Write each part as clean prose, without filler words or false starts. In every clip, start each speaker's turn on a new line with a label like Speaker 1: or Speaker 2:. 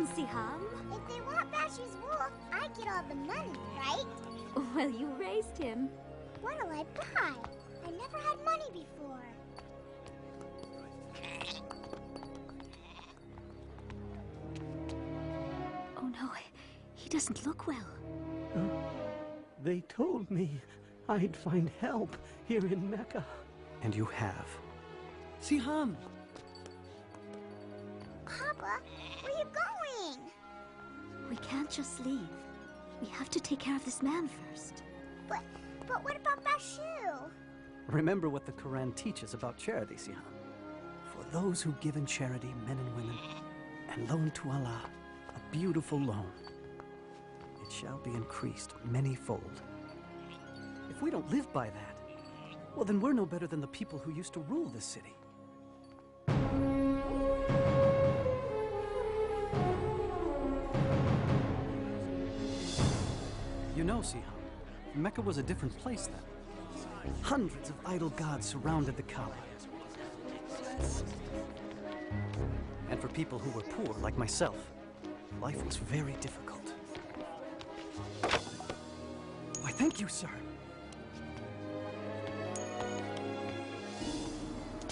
Speaker 1: come, s.a.w.
Speaker 2: If they want Bashu's wolf, I get all the money, right?
Speaker 1: Well, you raised him.
Speaker 2: What'll I buy? I never had money before.
Speaker 1: Oh no, he doesn't look well.
Speaker 3: They told me I'd find help here in Mecca.
Speaker 4: And you have. s.a.w.
Speaker 2: Papa, where you going?
Speaker 1: We can't just leave. We have to take care of this man first.
Speaker 2: But what about Bashu?
Speaker 4: Remember what the Quran teaches about charity, s.a.w. For those who give in charity, men and women, and loan to Allah, a beautiful loan, it shall be increased many-fold. If we don't live by that, well, then we're no better than the people who used to rule this city. You know, s.a.w., Mecca was a different place then. Hundreds of idol gods surrounded the Kaaba. And for people who were poor, like myself, life was very difficult. Why, thank you, sir.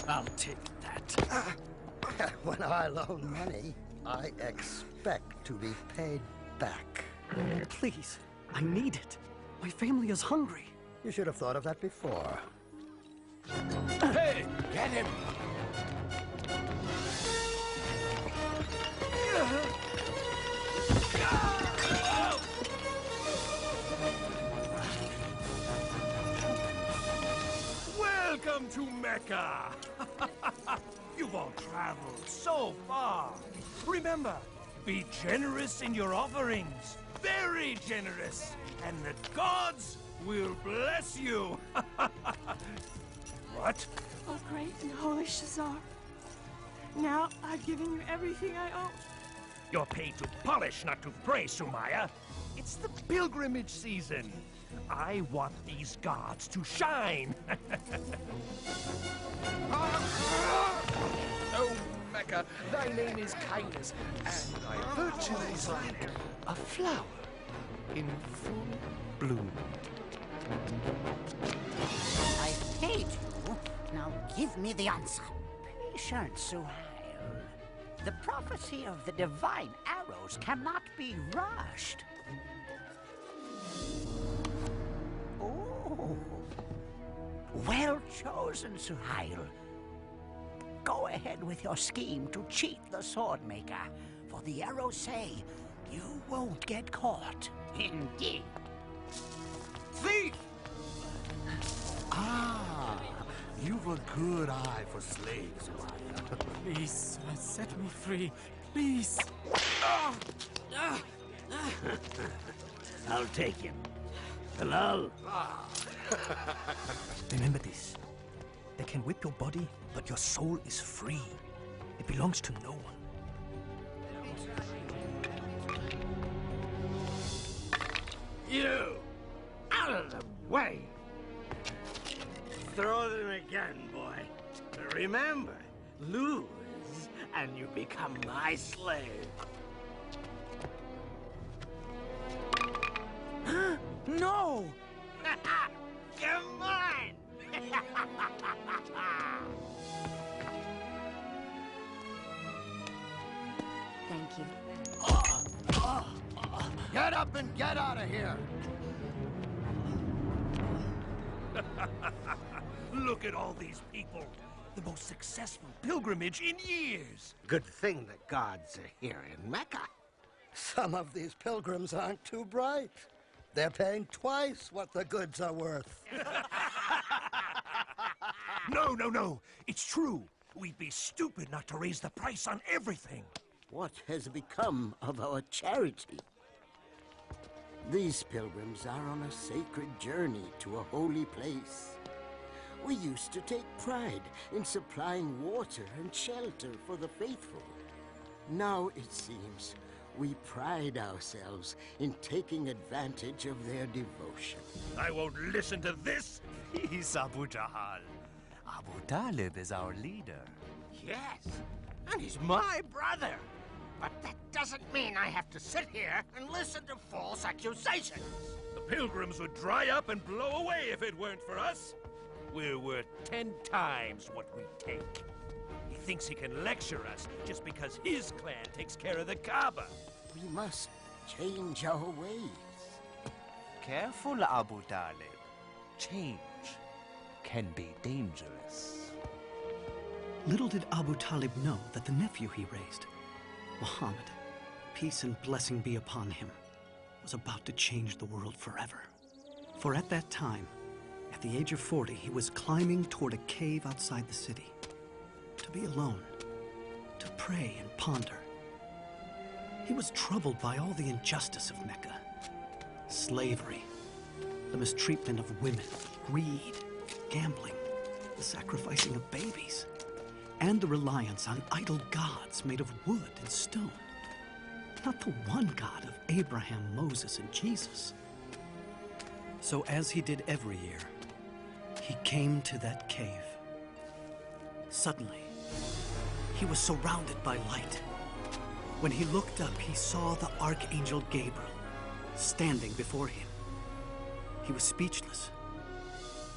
Speaker 4: I'll take that.
Speaker 5: When I loan money, I expect to be paid back.
Speaker 4: Please, I need it. My family is hungry.
Speaker 5: You should have thought of that before.
Speaker 6: Hey, get him! Welcome to Mecca! You've all traveled so far. Remember, be generous in your offerings. Very generous. And the gods will bless you. What?
Speaker 7: Oh, great and holy s.a.w. Now I've given you everything I owe.
Speaker 6: You're paid to polish, not to pray, Sumaya. It's the pilgrimage season. I want these gods to shine.
Speaker 8: Oh, Mecca, thy name is kindness, and thy virtue is like a flower in full bloom.
Speaker 9: I paid you. Now give me the answer. Patience, Suhail. The prophecy of the divine arrows cannot be rushed. Oh, well chosen, Suhail. Go ahead with your scheme to cheat the swordmaker, for the arrows say you won't get caught. Indeed.
Speaker 8: Thief!
Speaker 5: Ah, you've a good eye for slaves, Maya.
Speaker 3: Please, set me free. Please.
Speaker 10: I'll take him. Halal.
Speaker 4: Remember this. They can whip your body, but your soul is free. It belongs to no one.
Speaker 10: You! Out of the way! Throw them again, boy. But remember, lose, and you become my slave.
Speaker 4: No!
Speaker 10: Come on!
Speaker 1: Thank you.
Speaker 5: Get up and get out of here!
Speaker 6: Look at all these people. The most successful pilgrimage in years.
Speaker 10: Good thing the gods are here in Mecca.
Speaker 5: Some of these pilgrims aren't too bright. They're paying twice what the goods are worth.
Speaker 6: No. It's true. We'd be stupid not to raise the price on everything.
Speaker 10: What has become of our charity? These pilgrims are on a sacred journey to a holy place. We used to take pride in supplying water and shelter for the faithful. Now, it seems, we pride ourselves in taking advantage of their devotion.
Speaker 6: I won't listen to this.
Speaker 11: He's Abu Jahal. Abu Talib is our leader.
Speaker 10: Yes, and he's my brother.
Speaker 9: But that doesn't mean I have to sit here and listen to false accusations.
Speaker 6: The pilgrims would dry up and blow away if it weren't for us. We're worth 10 times what we take. He thinks he can lecture us just because his clan takes care of the Kaaba.
Speaker 10: We must change our ways.
Speaker 11: Careful, Abu Talib. Change can be dangerous.
Speaker 4: Little did Abu Talib know that the nephew he raised, Muhammad, peace and blessing be upon him, was about to change the world forever. For at that time, at the age of 40, he was climbing toward a cave outside the city, to be alone, to pray and ponder. He was troubled by all the injustice of Mecca. Slavery, the mistreatment of women, greed, gambling, the sacrificing of babies, and the reliance on idol gods made of wood and stone. Not the one God of Abraham, Moses, and Jesus. So as he did every year, he came to that cave. Suddenly, he was surrounded by light. When he looked up, he saw the Archangel Gabriel standing before him. He was speechless.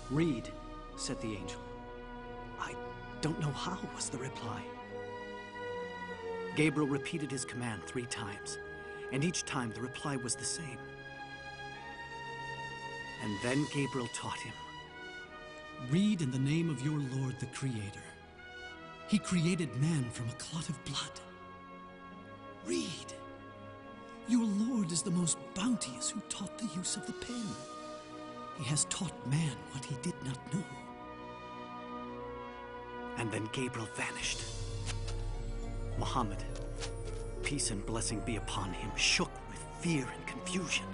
Speaker 4: "Read," said the angel. "I don't know how," was the reply. Gabriel repeated his command 3 times, and each time the reply was the same. And then Gabriel taught him,
Speaker 12: "Read in the name of your Lord the Creator. He created man from a clot of blood. Read. Your Lord is the most bounteous who taught the use of the pen. He has taught man what he did not know."
Speaker 4: And then Gabriel vanished. Muhammad, peace and blessing be upon him, shook with fear and confusion.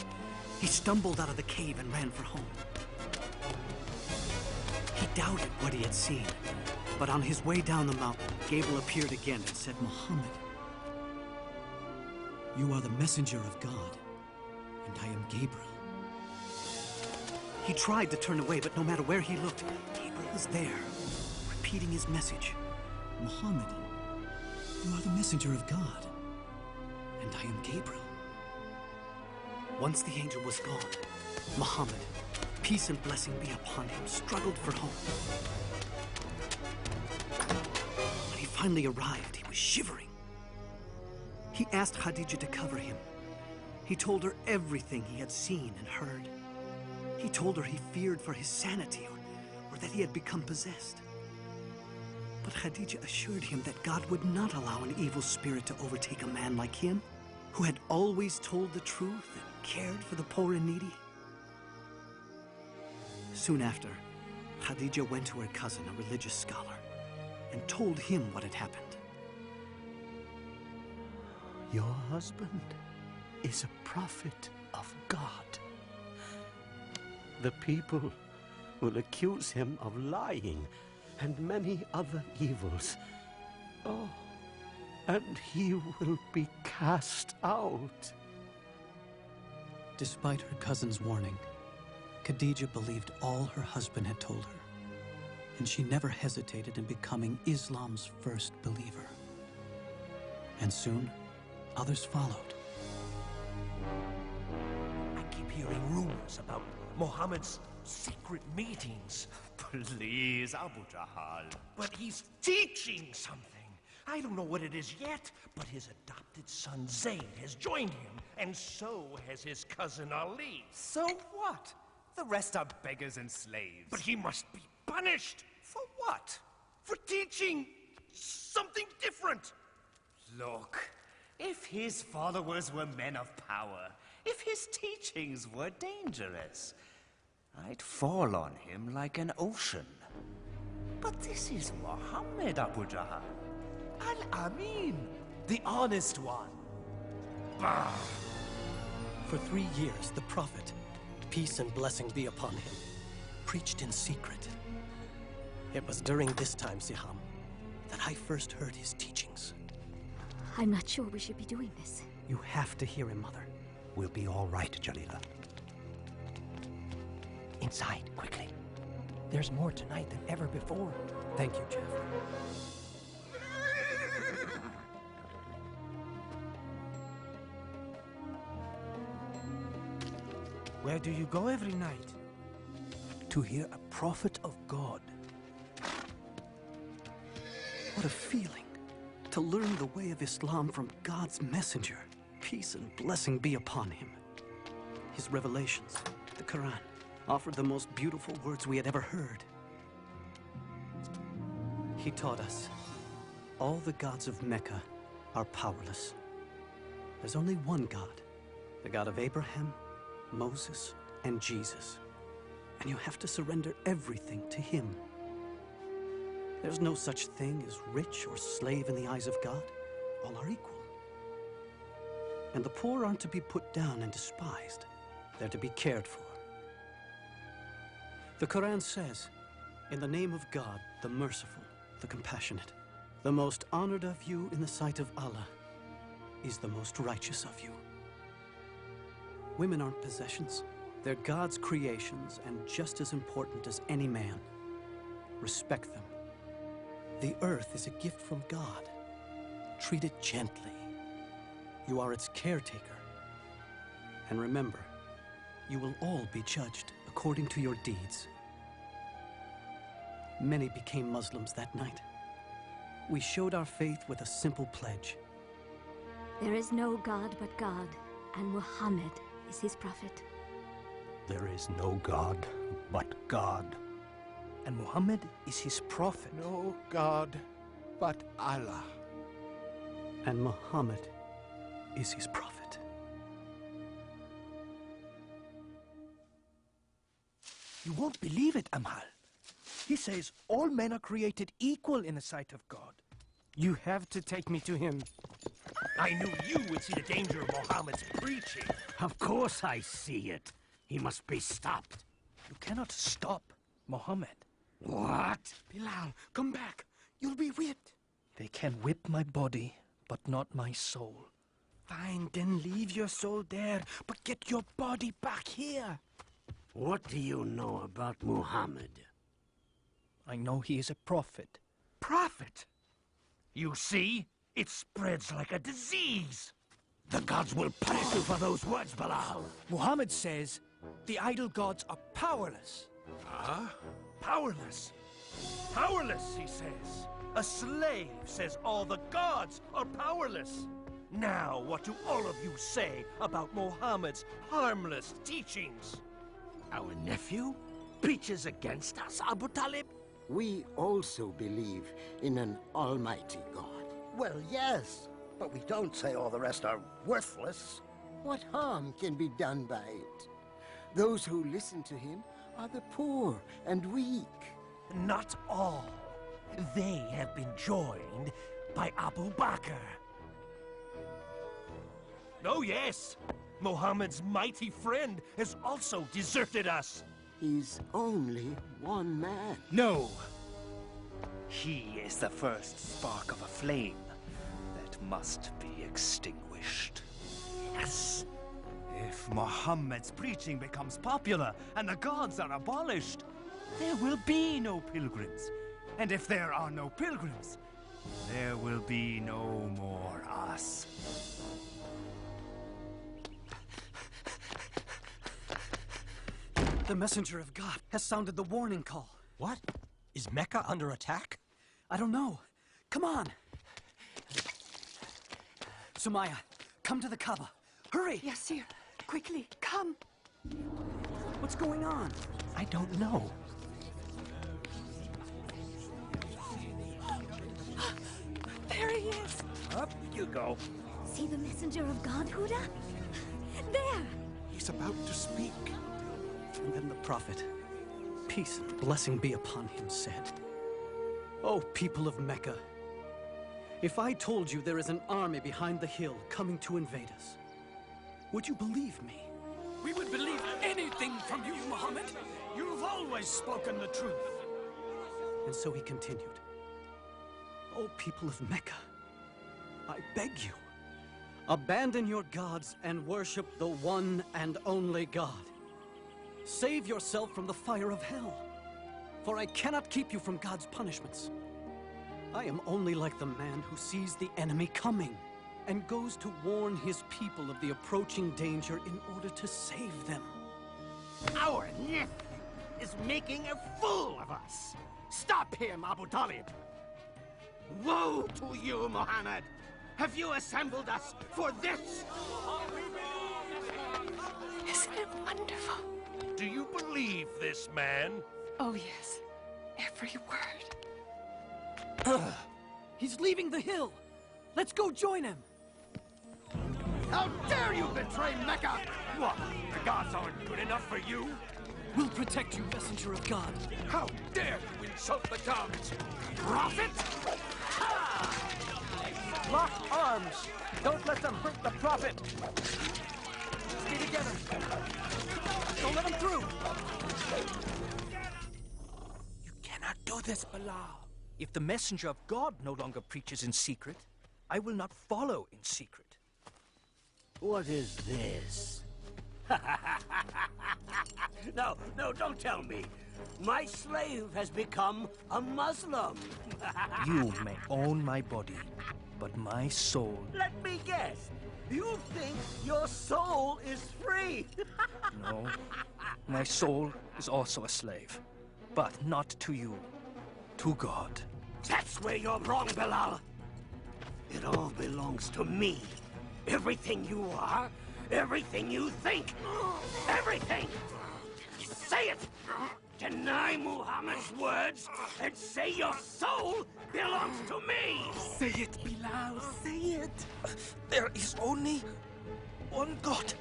Speaker 4: He stumbled out of the cave and ran for home. He doubted what he had seen, but on his way down the mountain, Gabriel appeared again and said,
Speaker 12: "Muhammad, you are the messenger of God, and I am Gabriel."
Speaker 4: He tried to turn away, but no matter where he looked, Gabriel was there, repeating his message.
Speaker 12: "Muhammad, you are the messenger of God, and I am Gabriel."
Speaker 4: Once the angel was gone, Muhammad, peace and blessing be upon him, struggled for home. When he finally arrived, he was shivering. He asked Khadija to cover him. He told her everything he had seen and heard. He told her he feared for his sanity or that he had become possessed. But Khadija assured him that God would not allow an evil spirit to overtake a man like him, who had always told the truth and cared for the poor and needy. Soon after, Khadija went to her cousin, a religious scholar, and told him what had happened.
Speaker 3: "Your husband is a prophet of God. The people will accuse him of lying and many other evils. Oh, and he will be cast out."
Speaker 4: Despite her cousin's warning, Khadija believed all her husband had told her, and she never hesitated in becoming Islam's first believer. And soon, others followed.
Speaker 6: I keep hearing rumors about Muhammad's secret meetings.
Speaker 11: Please, Abu Jahal.
Speaker 6: But he's teaching something. I don't know what it is yet, but his adopted son Zayd has joined him, and so has his cousin Ali.
Speaker 11: So what? The rest are beggars and slaves.
Speaker 6: But he must be punished.
Speaker 11: For what?
Speaker 6: For teaching something different.
Speaker 11: Look, if his followers were men of power, if his teachings were dangerous, I'd fall on him like an ocean. But this is Muhammad, Abu Jahal. Al-Amin, the honest one.
Speaker 6: Bah!
Speaker 13: For 3 years, the Prophet, peace and blessing be upon him, preached in secret. It was during this time, Siham, that I first heard his teachings.
Speaker 1: I'm not sure we should be doing this.
Speaker 4: You have to hear him, Mother.
Speaker 14: We'll be all right, Jalila. Inside, quickly. There's more tonight than ever before.
Speaker 13: Thank you, Jeff.
Speaker 15: Where do you go every night?
Speaker 4: To hear a prophet of God. What a feeling to learn the way of Islam from God's messenger. Peace and blessing be upon him. His revelations, the Quran, offered the most beautiful words we had ever heard. He taught us all the gods of Mecca are powerless. There's only one God, the God of Abraham, Moses, and Jesus. And you have to surrender everything to him. There's no such thing as rich or slave in the eyes of God. All are equal. And the poor aren't to be put down and despised. They're to be cared for. The Quran says, in the name of God, the merciful, the compassionate, the most honored of you in the sight of Allah is the most righteous of you. Women aren't possessions. They're God's creations and just as important as any man. Respect them. The earth is a gift from God. Treat it gently. You are its caretaker. And remember, you will all be judged according to your deeds. Many became Muslims that night. We showed our faith with a simple pledge.
Speaker 1: There is no God but God, and Muhammad is his prophet.
Speaker 15: There is no God but God. And Muhammad is his prophet.
Speaker 8: No God but Allah.
Speaker 4: And Muhammad is his prophet.
Speaker 15: You won't believe it, Amhal. He says all men are created equal in the sight of God. You have to take me to him.
Speaker 6: I knew you would see the danger of Muhammad's preaching.
Speaker 9: Of course I see it. He must be stopped.
Speaker 15: You cannot stop Muhammad.
Speaker 9: What?
Speaker 15: Bilal, come back. You'll be whipped. They can whip my body, but not my soul. Fine, then leave your soul there, but get your body back here.
Speaker 9: What do you know about Muhammad?
Speaker 15: I know he is a prophet.
Speaker 6: Prophet? You see? It spreads like a disease.
Speaker 9: The gods will punish you for those words, Bilal.
Speaker 15: Muhammad says the idol gods are powerless.
Speaker 6: Huh? Powerless? Powerless, he says. A slave says all the gods are powerless. Now, what do all of you say about Muhammad's harmless teachings?
Speaker 9: Our nephew preaches against us, Abu Talib?
Speaker 10: We also believe in an almighty God.
Speaker 5: Well, yes, but we don't say all the rest are worthless.
Speaker 10: What harm can be done by it? Those who listen to him are the poor and weak.
Speaker 6: Not all. They have been joined by Abu Bakr. Oh, yes. Muhammad's mighty friend has also deserted us.
Speaker 10: He's only one man.
Speaker 11: No. He is the first spark of a flame that must be extinguished.
Speaker 6: Yes. If Muhammad's preaching becomes popular and the gods are abolished, there will be no pilgrims. And if there are no pilgrims, there will be no more us.
Speaker 4: The messenger of God has sounded the warning call.
Speaker 15: What? Is Mecca under attack?
Speaker 4: I don't know. Come on. Sumaya, come to the Kaaba. Hurry!
Speaker 7: Yes, sir. Quickly, come.
Speaker 4: What's going on?
Speaker 15: I don't know.
Speaker 7: There he is.
Speaker 6: Up you go.
Speaker 1: See the messenger of God, Huda? There!
Speaker 8: He's about to speak.
Speaker 4: And then the prophet, peace and blessing be upon him, said, "O people of Mecca, if I told you there is an army behind the hill coming to invade us, would you believe me?"
Speaker 12: We would believe anything from you, Muhammad. You've always spoken the truth.
Speaker 4: And so he continued, "O people of Mecca, I beg you, abandon your gods and worship the one and only God. Save yourself from the fire of hell, for I cannot keep you from God's punishments. I am only like the man who sees the enemy coming and goes to warn his people of the approaching danger in order to save them.
Speaker 9: Our nephew is making a fool of us. Stop him, Abu Talib. Woe to you, Muhammad. Have you assembled us for this?
Speaker 7: Isn't it wonderful?
Speaker 6: Do you believe this man?
Speaker 7: Oh, yes. Every word.
Speaker 4: He's leaving the hill. Let's go join him.
Speaker 9: How dare you betray Mecca?
Speaker 6: What? The gods aren't good enough for you?
Speaker 4: We'll protect you, messenger of God.
Speaker 6: How dare you insult the gods?
Speaker 9: Prophet?
Speaker 4: Lock arms. Don't let them hurt the prophet. Stay together. Don't let them through.
Speaker 15: You cannot do this, Bilal. If the messenger of God no longer preaches in secret, I will not follow in secret.
Speaker 10: What is this?
Speaker 9: No, don't tell me. My slave has become a Muslim.
Speaker 15: You may own my body, but my soul...
Speaker 9: Let me guess. You think your soul is free?
Speaker 15: No. My soul is also a slave. But not to you. To God.
Speaker 9: That's where you're wrong, Bilal. It all belongs to me. Everything you are, everything you think, everything! Say it! Deny Muhammad's words and say your soul belongs to me!
Speaker 15: Say it, Bilal, say it! There is only one God.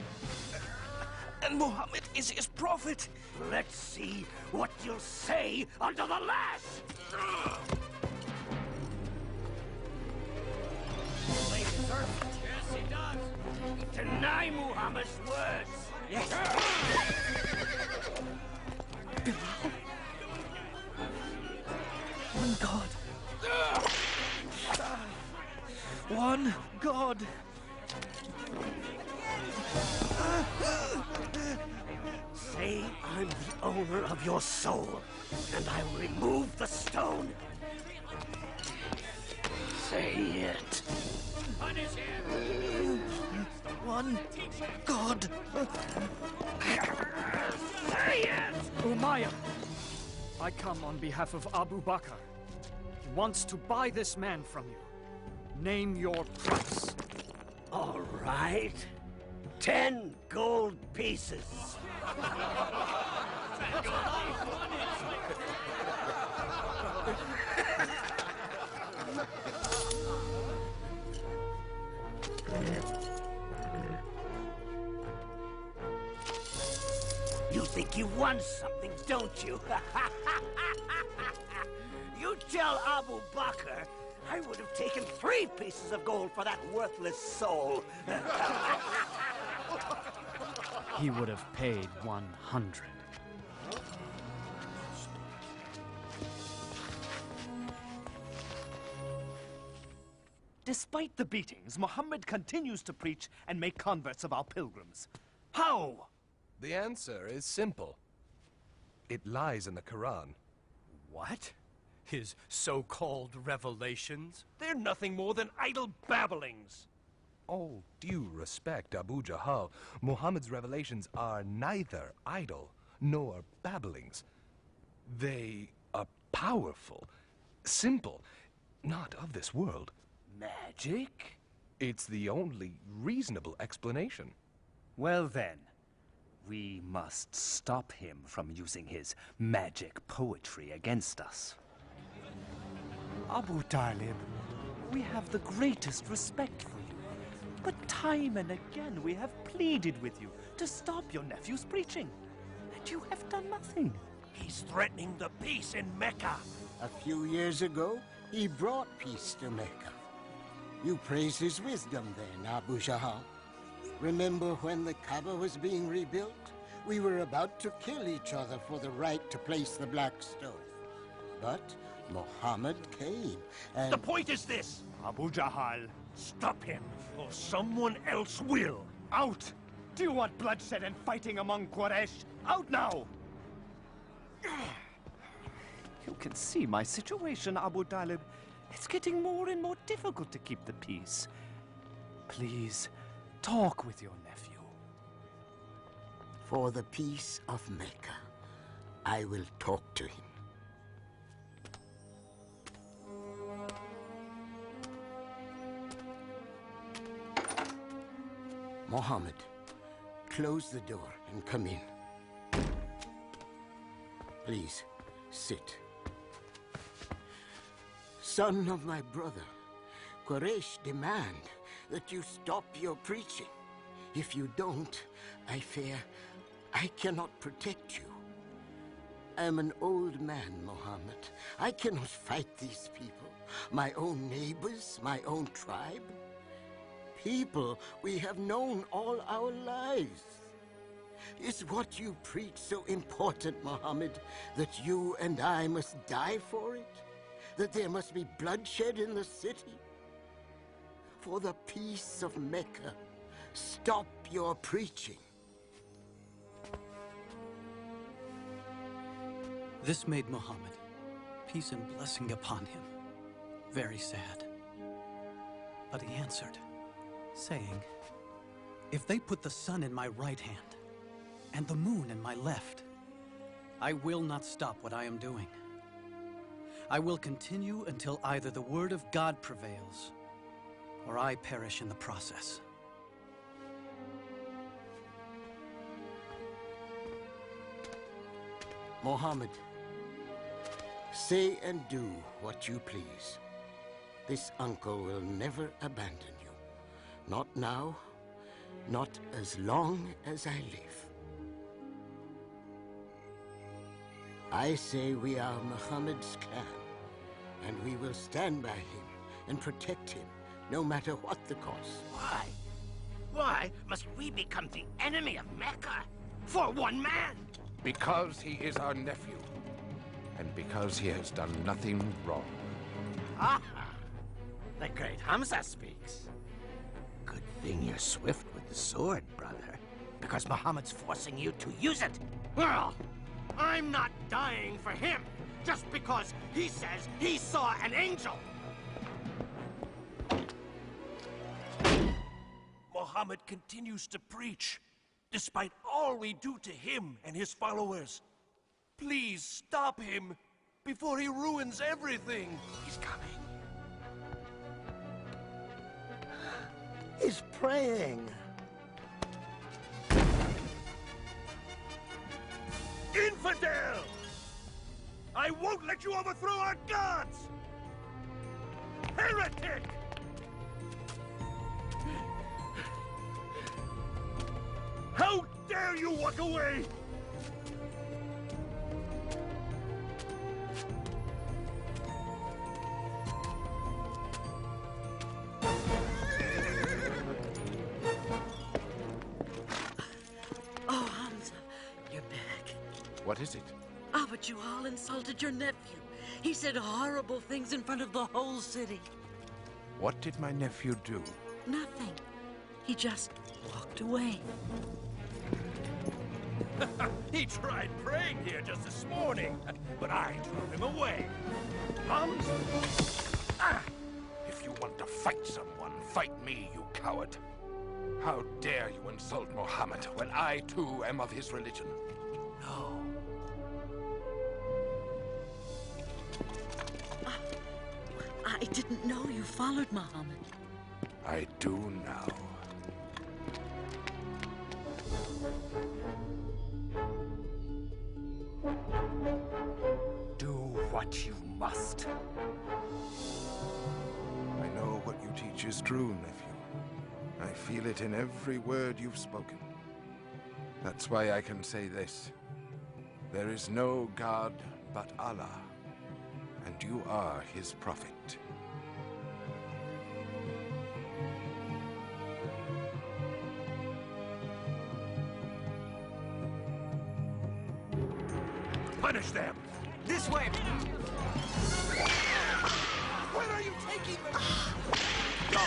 Speaker 15: And Muhammad is his prophet.
Speaker 9: Let's see what you'll say under the lash! Yes, he does. Deny Muhammad's words. Yes.
Speaker 15: One God. One God.
Speaker 9: Say I'm the owner of your soul, and I will remove the stone. Say it.
Speaker 15: Punish him. One God.
Speaker 9: Say it!
Speaker 4: Umayyah, I come on behalf of Abu Bakr. He wants to buy this man from you. Name your price.
Speaker 9: All right. 10 gold pieces. You think you won something, don't you? You tell Abu Bakr I would have taken 3 pieces of gold for that worthless soul.
Speaker 3: He would have paid 100.
Speaker 11: Despite the beatings, Muhammad continues to preach and make converts of our pilgrims. How?
Speaker 8: The answer is simple. It lies in the Quran.
Speaker 6: What? His so-called revelations? They're nothing more than idle babblings.
Speaker 8: All due respect, Abu Jahal, Muhammad's revelations are neither idle nor babblings. They are powerful, simple, not of this world.
Speaker 11: Magic?
Speaker 8: It's the only reasonable explanation.
Speaker 11: Well then, we must stop him from using his magic poetry against us. Abu Talib, we have the greatest respect for you. But time and again we have pleaded with you to stop your nephew's preaching. And you have done nothing.
Speaker 6: He's threatening the peace in Mecca.
Speaker 10: A few years ago, he brought peace to Mecca. You praise his wisdom then, Abu Jahal. Remember when the Kaaba was being rebuilt? We were about to kill each other for the right to place the black stone. But Muhammad came, and...
Speaker 6: The point is this, Abu Jahal. Stop him, or someone else will.
Speaker 15: Out! Do you want bloodshed and fighting among Quraysh? Out now!
Speaker 11: You can see my situation, Abu Talib. It's getting more and more difficult to keep the peace. Please, talk with your nephew.
Speaker 10: For the peace of Mecca, I will talk to him. Muhammad, close the door and come in. Please, sit. Son of my brother, Quraysh demand that you stop your preaching. If you don't, I fear I cannot protect you. I am an old man, Muhammad. I cannot fight these people, my own neighbors, my own tribe. People we have known all our lives. Is what you preach so important, Muhammad, that you and I must die for it? That there must be bloodshed in the city? For the peace of Mecca, stop your preaching.
Speaker 4: This made Muhammad, peace and blessing upon him, very sad. But he answered, saying, "If they put the sun in my right hand and the moon in my left, I will not stop what I am doing. I will continue until either the word of God prevails or I perish in the process."
Speaker 10: Muhammad, say and do what you please. This uncle will never abandon you. Not now, not as long as I live. I say we are Muhammad's clan, and we will stand by him and protect him, no matter what the cost.
Speaker 9: Why? Why must we become the enemy of Mecca for one man?
Speaker 8: Because he is our nephew, and because he has done nothing wrong.
Speaker 9: Ah, the great Hamza speaks. Good thing you're swift with the sword, brother, because Muhammad's forcing you to use it. Well, I'm not dying for him just because he says he saw an angel.
Speaker 6: Muhammad continues to preach, despite all we do to him and his followers. Please stop him before he ruins everything.
Speaker 9: He's coming.
Speaker 5: He's praying.
Speaker 6: Infidel! I won't let you overthrow our gods! Heretic! How dare you walk away!
Speaker 16: Oh, Hamza, you're back.
Speaker 8: What is it?
Speaker 16: Oh, but you all insulted your nephew. He said horrible things in front of the whole city.
Speaker 8: What did my nephew do?
Speaker 16: Nothing. He just walked away.
Speaker 6: He tried praying here just this morning, but I drove him away.
Speaker 8: If you want to fight someone, fight me, you coward. How dare you insult Muhammad when I, too, am of his religion?
Speaker 16: No. I didn't know you followed Muhammad.
Speaker 8: I do now.
Speaker 9: Do what you must.
Speaker 8: I know what you teach is true, nephew. I feel it in every word you've spoken. That's why I can say this. There is no God but Allah, and you are his prophet.
Speaker 6: Punish them!
Speaker 11: This way!
Speaker 6: Where are you taking them?
Speaker 11: Go!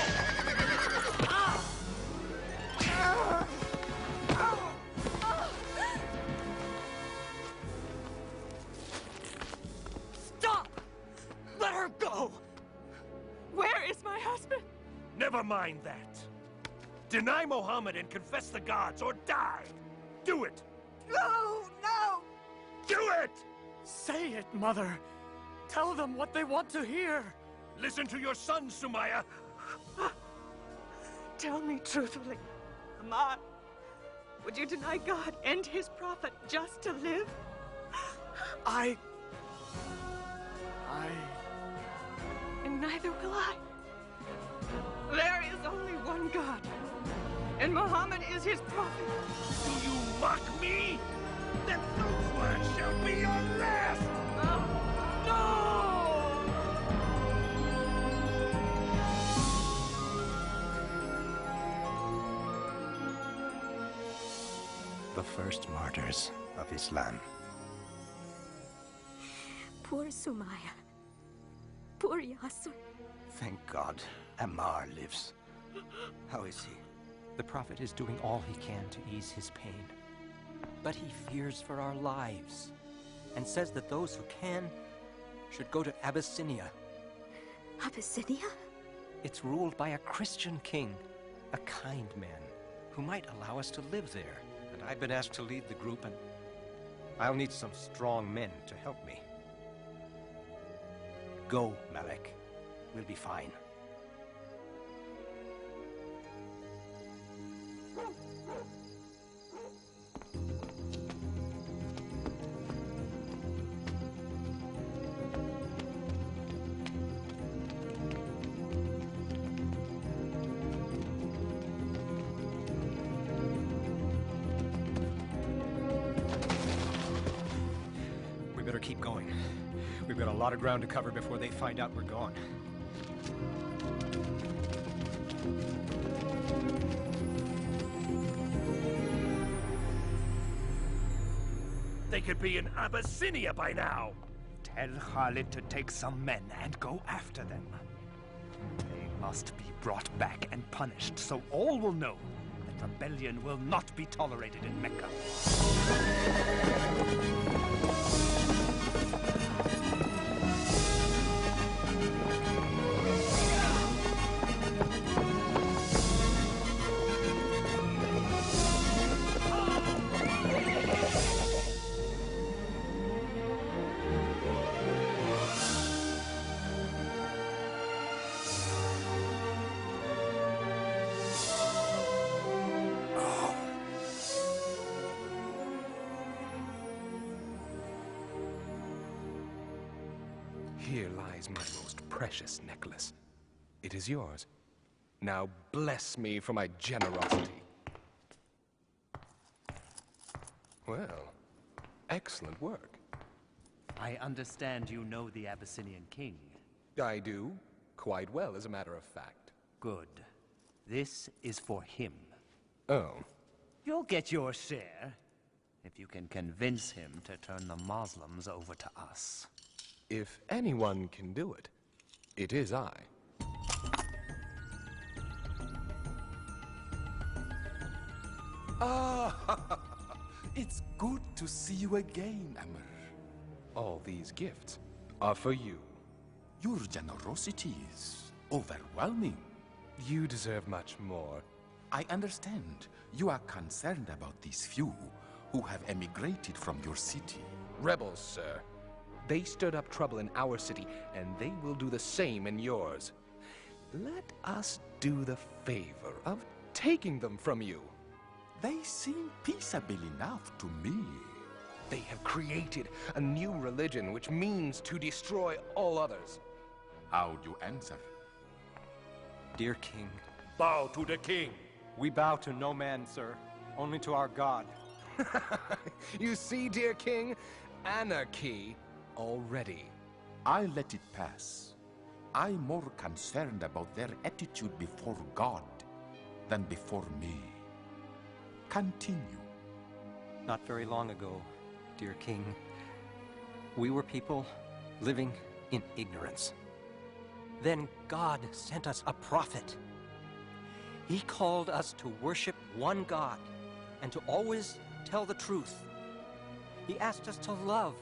Speaker 16: Stop! Let her go!
Speaker 7: Where is my husband?
Speaker 6: Never mind that. Deny Muhammad and confess the gods, or die! Do it!
Speaker 7: No! No!
Speaker 6: Do it!
Speaker 13: Say it, Mother. Tell them what they want to hear.
Speaker 6: Listen to your son, Sumaya.
Speaker 7: Tell me truthfully, Amar, would you deny God and his prophet just to live? And neither will I. There is only one God, and Muhammad is his prophet.
Speaker 6: Do you mock me? Then those words shall be your last!
Speaker 14: The first martyrs of Islam.
Speaker 1: Poor Sumaya. Poor Yasser.
Speaker 14: Thank God, Ammar lives. How is he?
Speaker 17: The Prophet is doing all he can to ease his pain. But he fears for our lives, and says that those who can should go to Abyssinia.
Speaker 1: Abyssinia?
Speaker 17: It's ruled by a Christian king, a kind man, who might allow us to live there. And I've been asked to lead the group, and I'll need some strong men to help me. Go, Malek. We'll be fine.
Speaker 13: We better keep going. We've got a lot of ground to cover before they find out we're gone.
Speaker 6: They could be in Abyssinia by now.
Speaker 11: Tell Khalid to take some men and go after them. They must be brought back and punished, so all will know that rebellion will not be tolerated in Mecca.
Speaker 8: Here lies my most precious necklace. It is yours. Now bless me for my generosity. Well, excellent work.
Speaker 11: I understand you know the Abyssinian king.
Speaker 8: I do. Quite well, as a matter of fact.
Speaker 11: Good. This is for him.
Speaker 8: Oh.
Speaker 11: You'll get your share, if you can convince him to turn the Muslims over to us.
Speaker 8: If anyone can do it, it is I.
Speaker 18: Ah, it's good to see you again, Amr.
Speaker 8: All these gifts are for you.
Speaker 18: Your generosity is overwhelming.
Speaker 8: You deserve much more.
Speaker 18: I understand. You are concerned about these few who have emigrated from your city.
Speaker 8: Rebels, sir. They stirred up trouble in our city, and they will do the same in yours. Let us do the favor of taking them from you.
Speaker 18: They seem peaceable enough to me.
Speaker 8: They have created a new religion which means to destroy all others.
Speaker 18: How do you answer?
Speaker 13: Dear King.
Speaker 6: Bow to the king.
Speaker 13: We bow to no man, sir. Only to our God.
Speaker 8: You see, dear king, anarchy already.
Speaker 18: I let it pass. I'm more concerned about their attitude before God than before me. Continue.
Speaker 17: Not very long ago, dear King, we were people living in ignorance. Then God sent us a prophet. He called us to worship one God and to always tell the truth. He asked us to love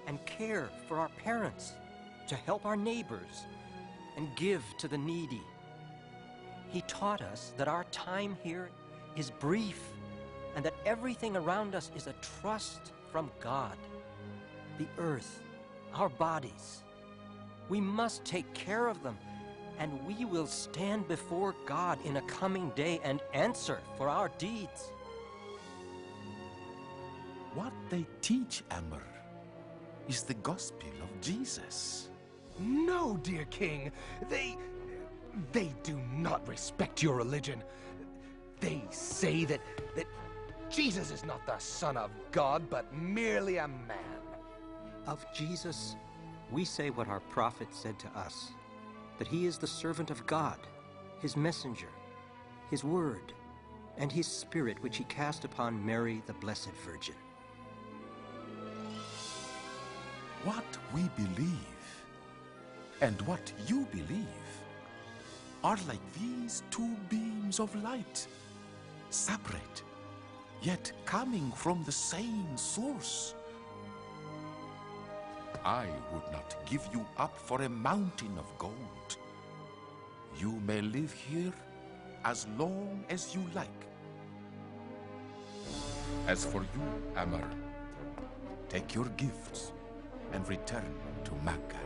Speaker 17: and care for our parents, to help our neighbors, and give to the needy. He taught us that our time here is brief, and that everything around us is a trust from God. The earth, our bodies. We must take care of them, and we will stand before God in a coming day and answer for our deeds.
Speaker 18: What they teach, Amr, is the gospel of Jesus.
Speaker 8: No, dear king. They do not respect your religion. They say that Jesus is not the Son of God, but merely a man.
Speaker 17: Of Jesus, we say what our prophet said to us, that he is the servant of God, his messenger, his word, and his spirit which he cast upon Mary, the Blessed Virgin.
Speaker 18: What we believe and what you believe are like these two beams of light, separate, yet coming from the same source. I would not give you up for a mountain of gold. You may live here as long as you like. As for you, Amr, take your gifts and return to Mecca.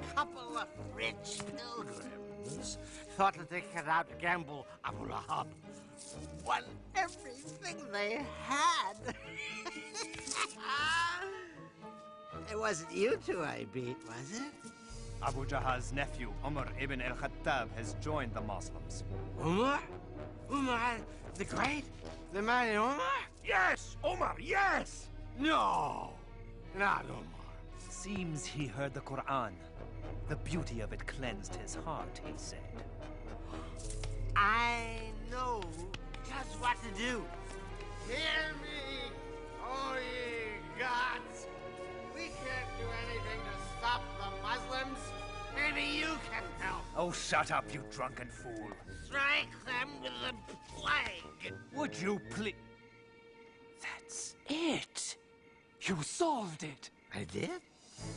Speaker 9: A couple of rich pilgrims thought that they could outgamble Abu Lahab. Won everything they had. It wasn't you two I beat, was it?
Speaker 11: Abu Jahal's nephew, Umar ibn al-Khattab, has joined the Muslims.
Speaker 9: Umar? Umar the Great? The mighty Umar?
Speaker 6: Yes, Omar, yes!
Speaker 9: No, not Umar.
Speaker 11: Seems he heard the Quran. The beauty of it cleansed his heart, he said.
Speaker 9: I know just what to do. Hear me, O ye gods. We can't do anything to stop the Muslims. Maybe you can help.
Speaker 11: Oh, shut up, you drunken fool.
Speaker 9: Strike them with the plague.
Speaker 11: Would you please? That's it. You solved it.
Speaker 9: I did?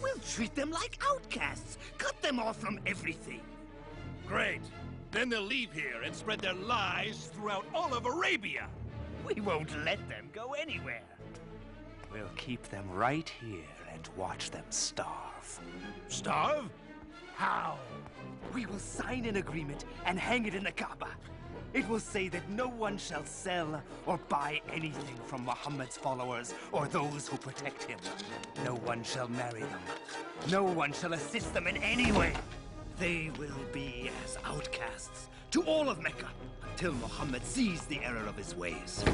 Speaker 6: We'll treat them like outcasts. Cut them off from everything. Great. Then they'll leave here and spread their lies throughout all of Arabia.
Speaker 11: We won't let them go anywhere. We'll keep them right here and watch them starve.
Speaker 6: Starve? How?
Speaker 11: We will sign an agreement and hang it in the Kaaba. It will say that no one shall sell or buy anything from Muhammad's followers or those who protect him. No one shall marry them. No one shall assist them in any way. They will be as outcasts to all of Mecca until Muhammad sees the error of his ways.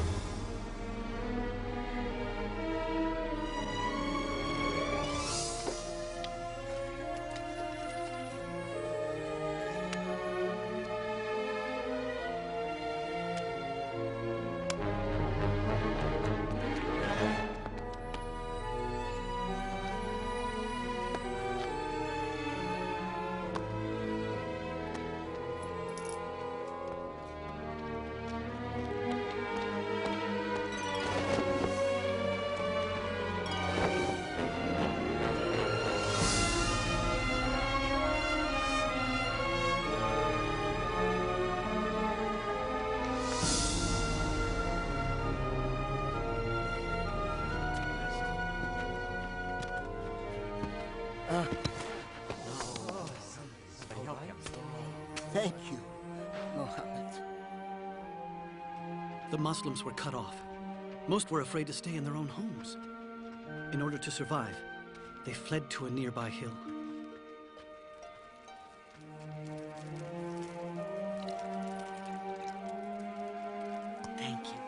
Speaker 10: Thank you, Mohammed.
Speaker 12: The Muslims were cut off. Most were afraid to stay in their own homes. In order to survive, they fled to a nearby hill.
Speaker 10: Thank you.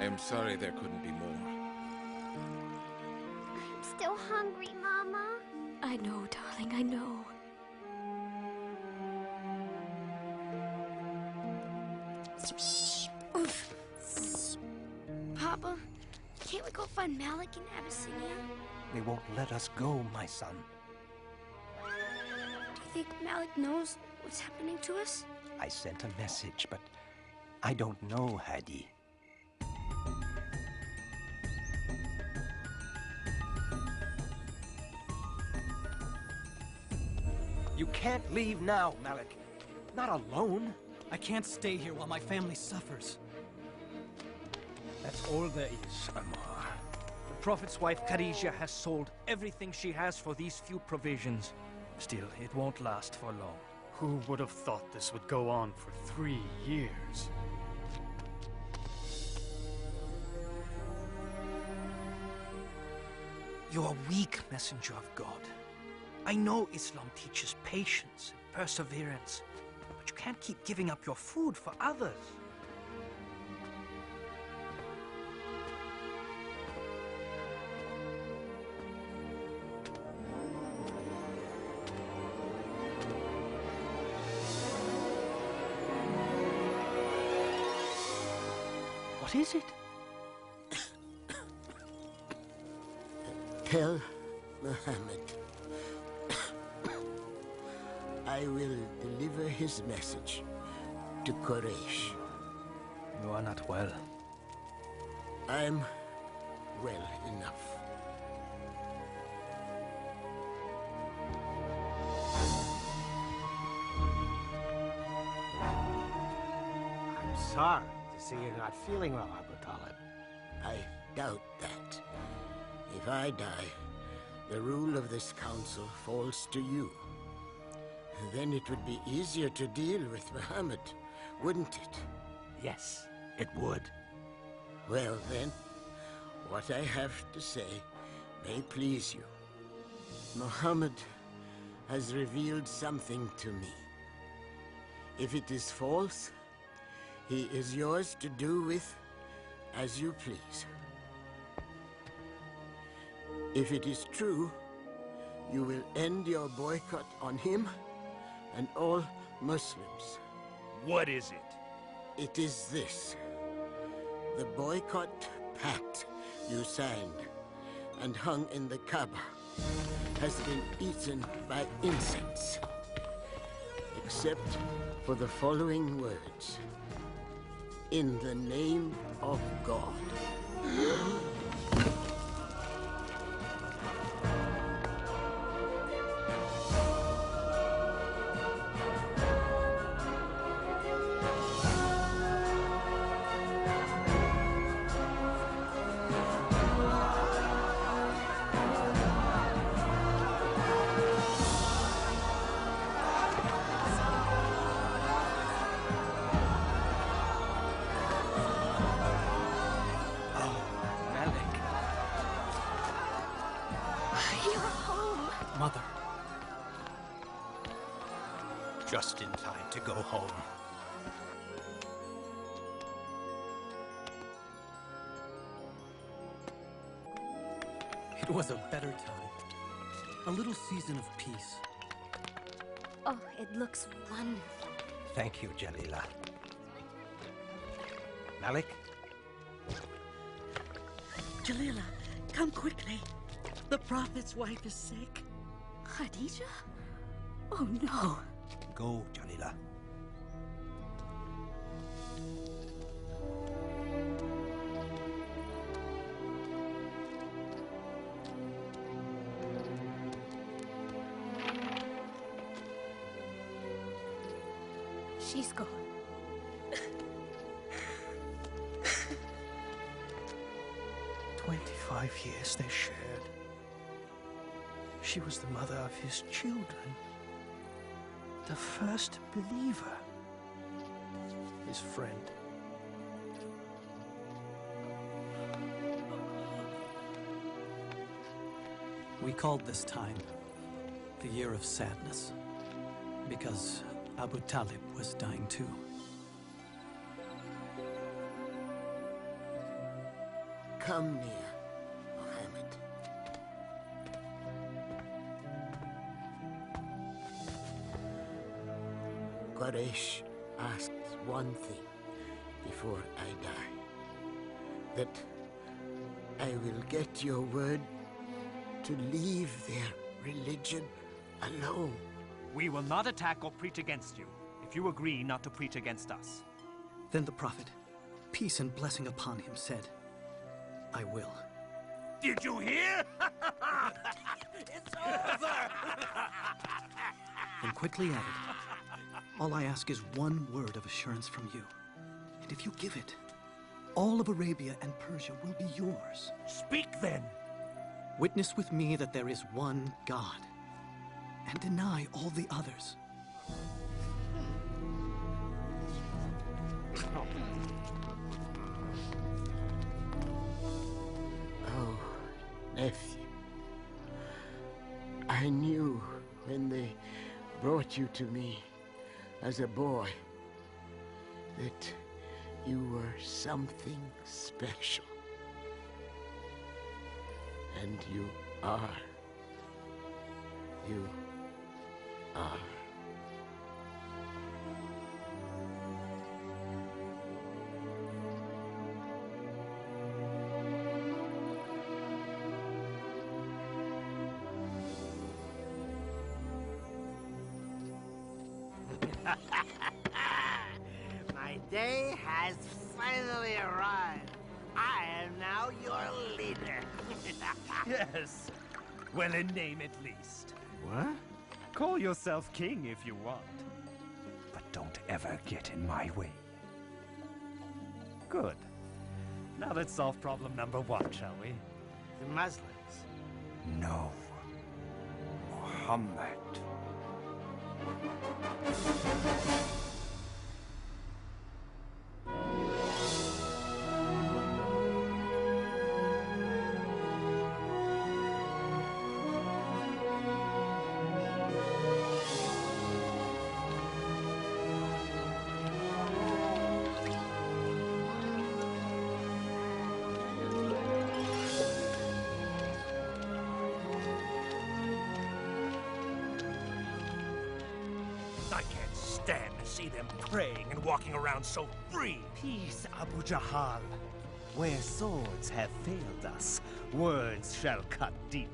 Speaker 18: I'm sorry there couldn't be more.
Speaker 2: I'm still hungry, Mama.
Speaker 1: I know, darling, I know.
Speaker 2: Papa, can't we go find Malik in Abyssinia?
Speaker 17: They won't let us go, my son.
Speaker 2: Do you think Malik knows what's happening to us?
Speaker 17: I sent a message, but I don't know, Hadi.
Speaker 13: You can't leave now, Malik. Not alone.
Speaker 4: I can't stay here while my family suffers.
Speaker 6: That's all there is, Amar. The Prophet's wife, Khadijah, has sold everything she has for these few provisions. Still, it won't last for long.
Speaker 19: Who would have thought this would go on for 3 years?
Speaker 6: You're a weak messenger of God. I know Islam teaches patience and perseverance, but you can't keep giving up your food for others. What is it?
Speaker 10: Tell Muhammad I will deliver his message to Quraysh.
Speaker 6: You are not well.
Speaker 10: I'm well enough.
Speaker 9: I'm sorry to see you're not feeling well, Abu Talib.
Speaker 10: I doubt that. If I die, the rule of this council falls to you. Then it would be easier to deal with Muhammad, wouldn't it?
Speaker 9: Yes, it would.
Speaker 10: Well then, what I have to say may please you. Muhammad has revealed something to me. If it is false, he is yours to do with as you please. If it is true, you will end your boycott on him and all Muslims.
Speaker 6: What is it?
Speaker 10: It is this. The boycott pact you signed and hung in the Kaaba has been eaten by insects. Except for the following words. In the name of God.
Speaker 4: Mother.
Speaker 13: Just in time to go home.
Speaker 4: It was a better time. A little season of peace.
Speaker 1: Oh, it looks wonderful.
Speaker 13: Thank you, Jalila. Malik?
Speaker 16: Jalila, come quickly. The Prophet's wife is sick.
Speaker 1: Khadijah? Oh no.
Speaker 13: Go, Jalila.
Speaker 1: She's gone.
Speaker 6: 25 years they shared. She was the mother of his children. The first believer. His friend.
Speaker 4: We called this time the Year of Sadness, because Abu Talib was dying too.
Speaker 10: Come near, Muhammad. Quraysh asks one thing before I die. That I will get your word to leave their religion alone.
Speaker 11: We will not attack or preach against you, if you agree not to preach against us.
Speaker 4: Then the Prophet, peace and blessing upon him, said, I will.
Speaker 6: Did you hear?
Speaker 11: It's over!
Speaker 12: and quickly added, all I ask is one word of assurance from you. And if you give it, all of Arabia and Persia will be yours.
Speaker 6: Speak then!
Speaker 12: Witness with me that there is one God, and deny all the others.
Speaker 10: Oh, nephew. I knew when they brought you to me as a boy that you were something special. And you are. You are.
Speaker 9: My day has finally arrived. I am now your leader.
Speaker 11: Yes. Well, in name at least.
Speaker 9: What?
Speaker 11: Call yourself king if you want. But don't ever get in my way. Good. Now let's solve problem number 1, shall we?
Speaker 9: The Muslims.
Speaker 11: No. Muhammad.
Speaker 6: I can't stand to see them praying and walking around so free.
Speaker 11: Peace, Abu Jahal. Where swords have failed us, words shall cut deep.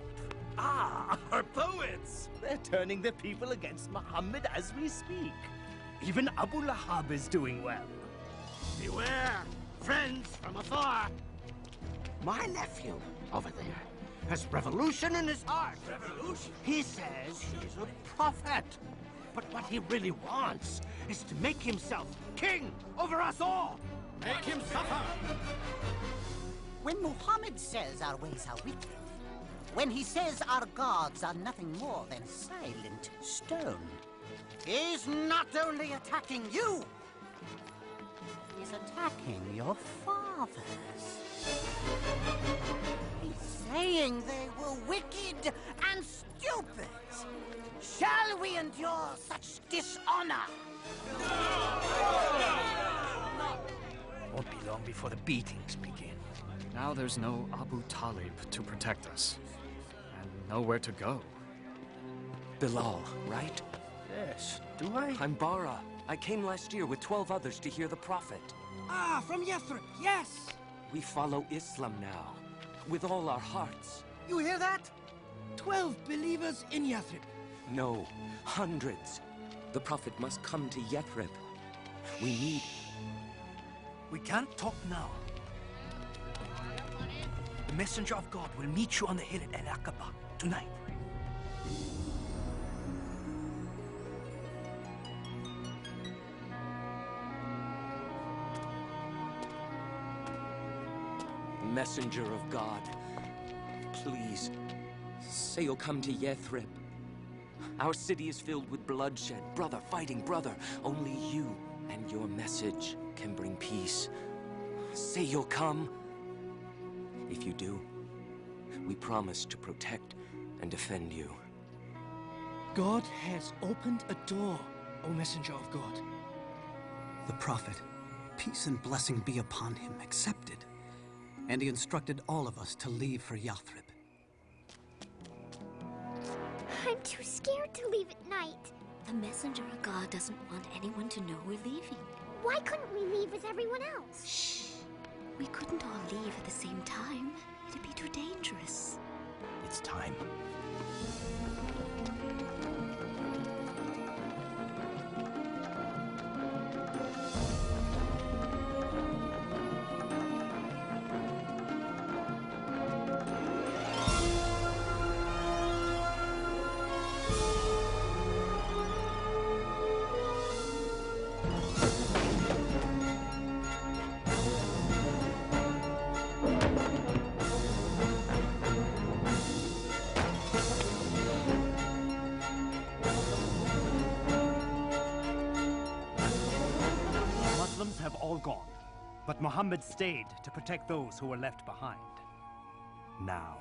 Speaker 6: Ah, our poets!
Speaker 11: They're turning the people against Muhammad as we speak. Even Abu Lahab is doing well.
Speaker 9: Beware, friends from afar. My nephew over there has revolution in his heart.
Speaker 6: Revolution?
Speaker 9: He says he's a prophet. But what he really wants is to make himself king over us all. Make him suffer.
Speaker 20: When Muhammad says our ways are wicked, when he says our gods are nothing more than silent stone, he's not only attacking you, he's attacking your fathers. He's saying they were wicked and stupid. Shall we endure such dishonor?
Speaker 6: Won't be long before the beatings begin.
Speaker 19: Now there's no Abu Talib to protect us, and nowhere to go.
Speaker 17: Bilal, right?
Speaker 6: Yes, do I?
Speaker 17: I'm Bara. I came last year with 12 others to hear the Prophet.
Speaker 15: Ah, from Yathrib, yes!
Speaker 17: We follow Islam now, with all our hearts.
Speaker 15: You hear that? 12 believers in Yathrib.
Speaker 17: No, hundreds. The Prophet must come to Yathrib. We need...
Speaker 6: We can't talk now. The messenger of God will meet you on the hill at Al-Aqaba tonight.
Speaker 17: Messenger of God, please, say you'll come to Yathrib. Our city is filled with bloodshed, brother fighting brother. Only you and your message can bring peace. Say you'll come. If you do, we promise to protect and defend you.
Speaker 15: God has opened a door, O messenger of God.
Speaker 12: The prophet, peace and blessing be upon him, accepted. And he instructed all of us to leave for Yathrib.
Speaker 2: I'm too scared to leave at night.
Speaker 1: The messenger of God doesn't want anyone to know we're leaving.
Speaker 2: Why couldn't we leave with everyone else?
Speaker 1: Shh. We couldn't all leave at the same time. It'd be too dangerous.
Speaker 6: It's time.
Speaker 21: all gone, but Muhammad stayed to protect those who were left behind. Now,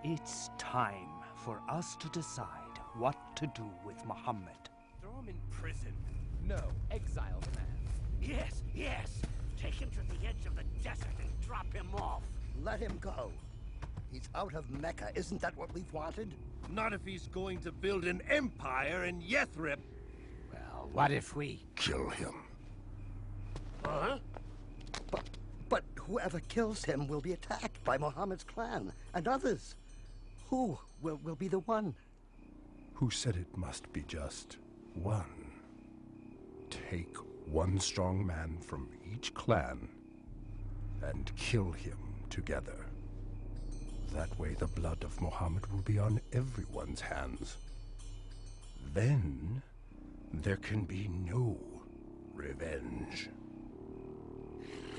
Speaker 21: it's time for us to decide what to do with Muhammad.
Speaker 6: Throw him in prison. No, exile the man.
Speaker 9: Yes, yes. Take him to the edge of the desert and drop him off.
Speaker 5: Let him go. He's out of Mecca. Isn't that what we've wanted?
Speaker 6: Not if he's going to build an empire in Yathrib.
Speaker 9: Well, what if we
Speaker 18: kill him?
Speaker 5: Huh? But whoever kills him will be attacked by Muhammad's clan and others. Who will be the one?
Speaker 8: Who said it must be just one? Take one strong man from each clan and kill him together. That way the blood of Muhammad will be on everyone's hands. Then there can be no revenge.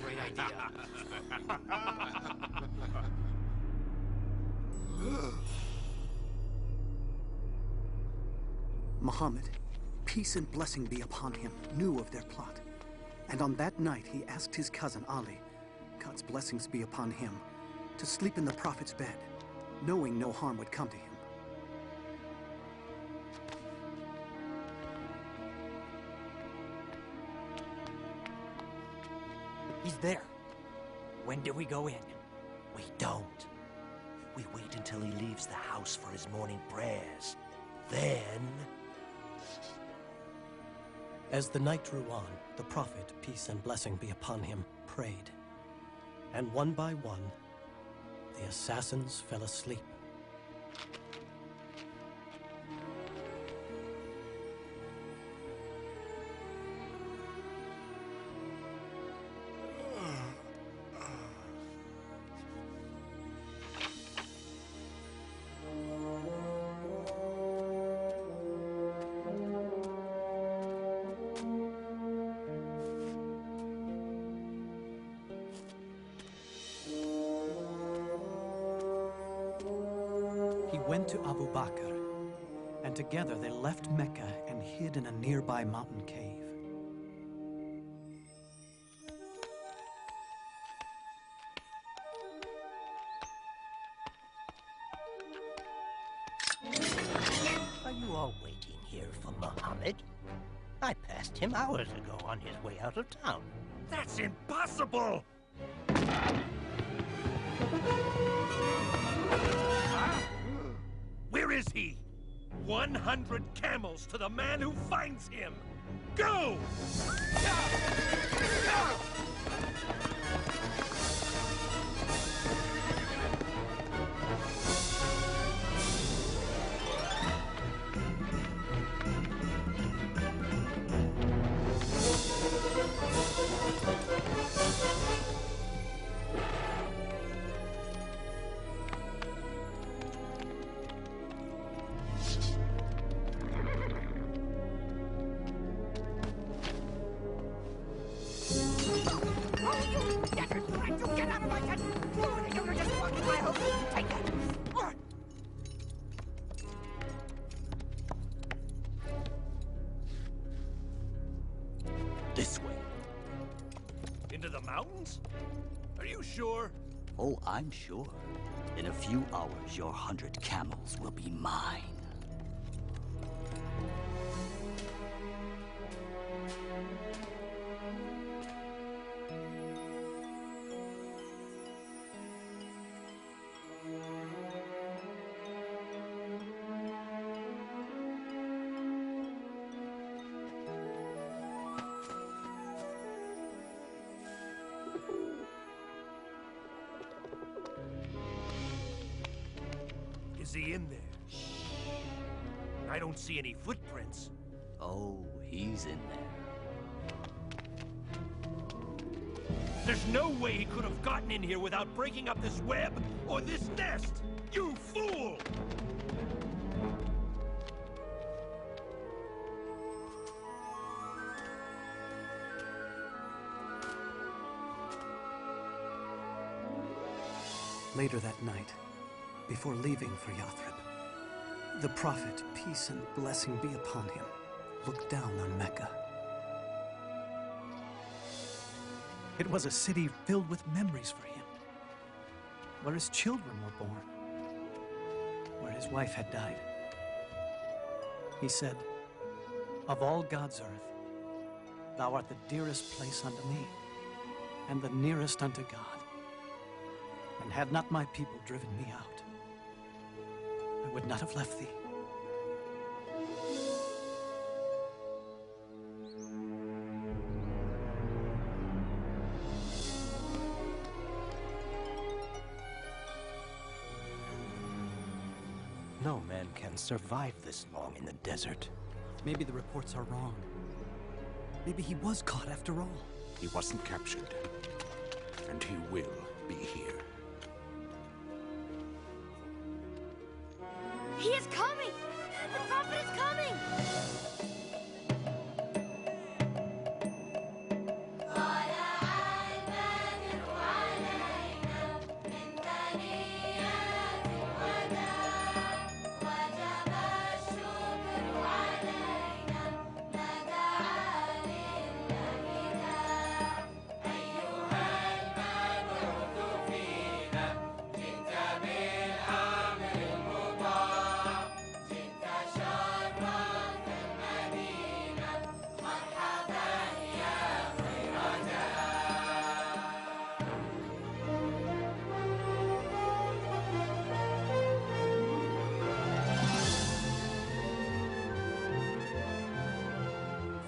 Speaker 9: Great idea.
Speaker 4: Muhammad, peace and blessing be upon him, knew of their plot. And on that night he asked his cousin Ali, God's blessings be upon him, to sleep in the Prophet's bed, knowing no harm would come to him.
Speaker 22: He's there. When do we go in? We don't. We wait until he leaves the house for his morning prayers. Then...
Speaker 13: As the night drew on, the Prophet, peace and blessing be upon him, prayed. And one by one, the assassins fell asleep.
Speaker 4: He went to Abu Bakr, and together they left Mecca and hid in a nearby mountain cave.
Speaker 22: Are you all waiting here for Muhammad? I passed him hours ago on his way out of town.
Speaker 6: That's impossible! Where is he? 100 camels to the man who finds him! Go! This way. Into the mountains? Are you sure?
Speaker 23: Oh, I'm sure. In a few hours, your 100 camels will be mine.
Speaker 6: Is he in there? I don't see any footprints.
Speaker 23: Oh, he's in there.
Speaker 6: There's no way he could have gotten in here without breaking up this web or this nest! You fool!
Speaker 4: Later that night, before leaving for Yathrib, the Prophet, peace and blessing be upon him, looked down on Mecca. It was a city filled with memories for him, where his children were born, where his wife had died. He said, "Of all God's earth, thou art the dearest place unto me, and the nearest unto God. And had not my people driven me out, I would not have left thee."
Speaker 22: No man can survive this long in the desert.
Speaker 4: Maybe the reports are wrong. Maybe he was caught after all.
Speaker 18: He wasn't captured, and he will be here.
Speaker 2: He is coming! The prophet is coming!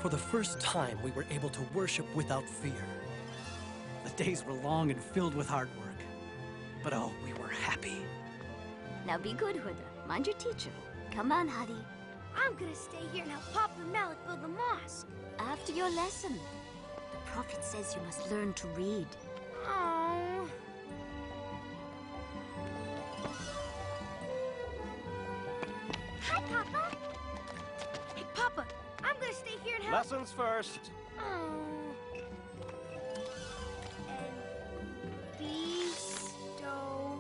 Speaker 4: For the first time, we were able to worship without fear. The days were long and filled with hard work. But oh, we were happy.
Speaker 1: Now be good, Huda. Mind your teacher. Come on, Hadi.
Speaker 2: I'm gonna stay here and help Papa and Malik build the mosque.
Speaker 1: After your lesson. The prophet says you must learn to read.
Speaker 2: Oh. Hi, Papa. Hey, Papa. I'm gonna stay here and help.
Speaker 17: Lessons first.
Speaker 2: Oh. And bestow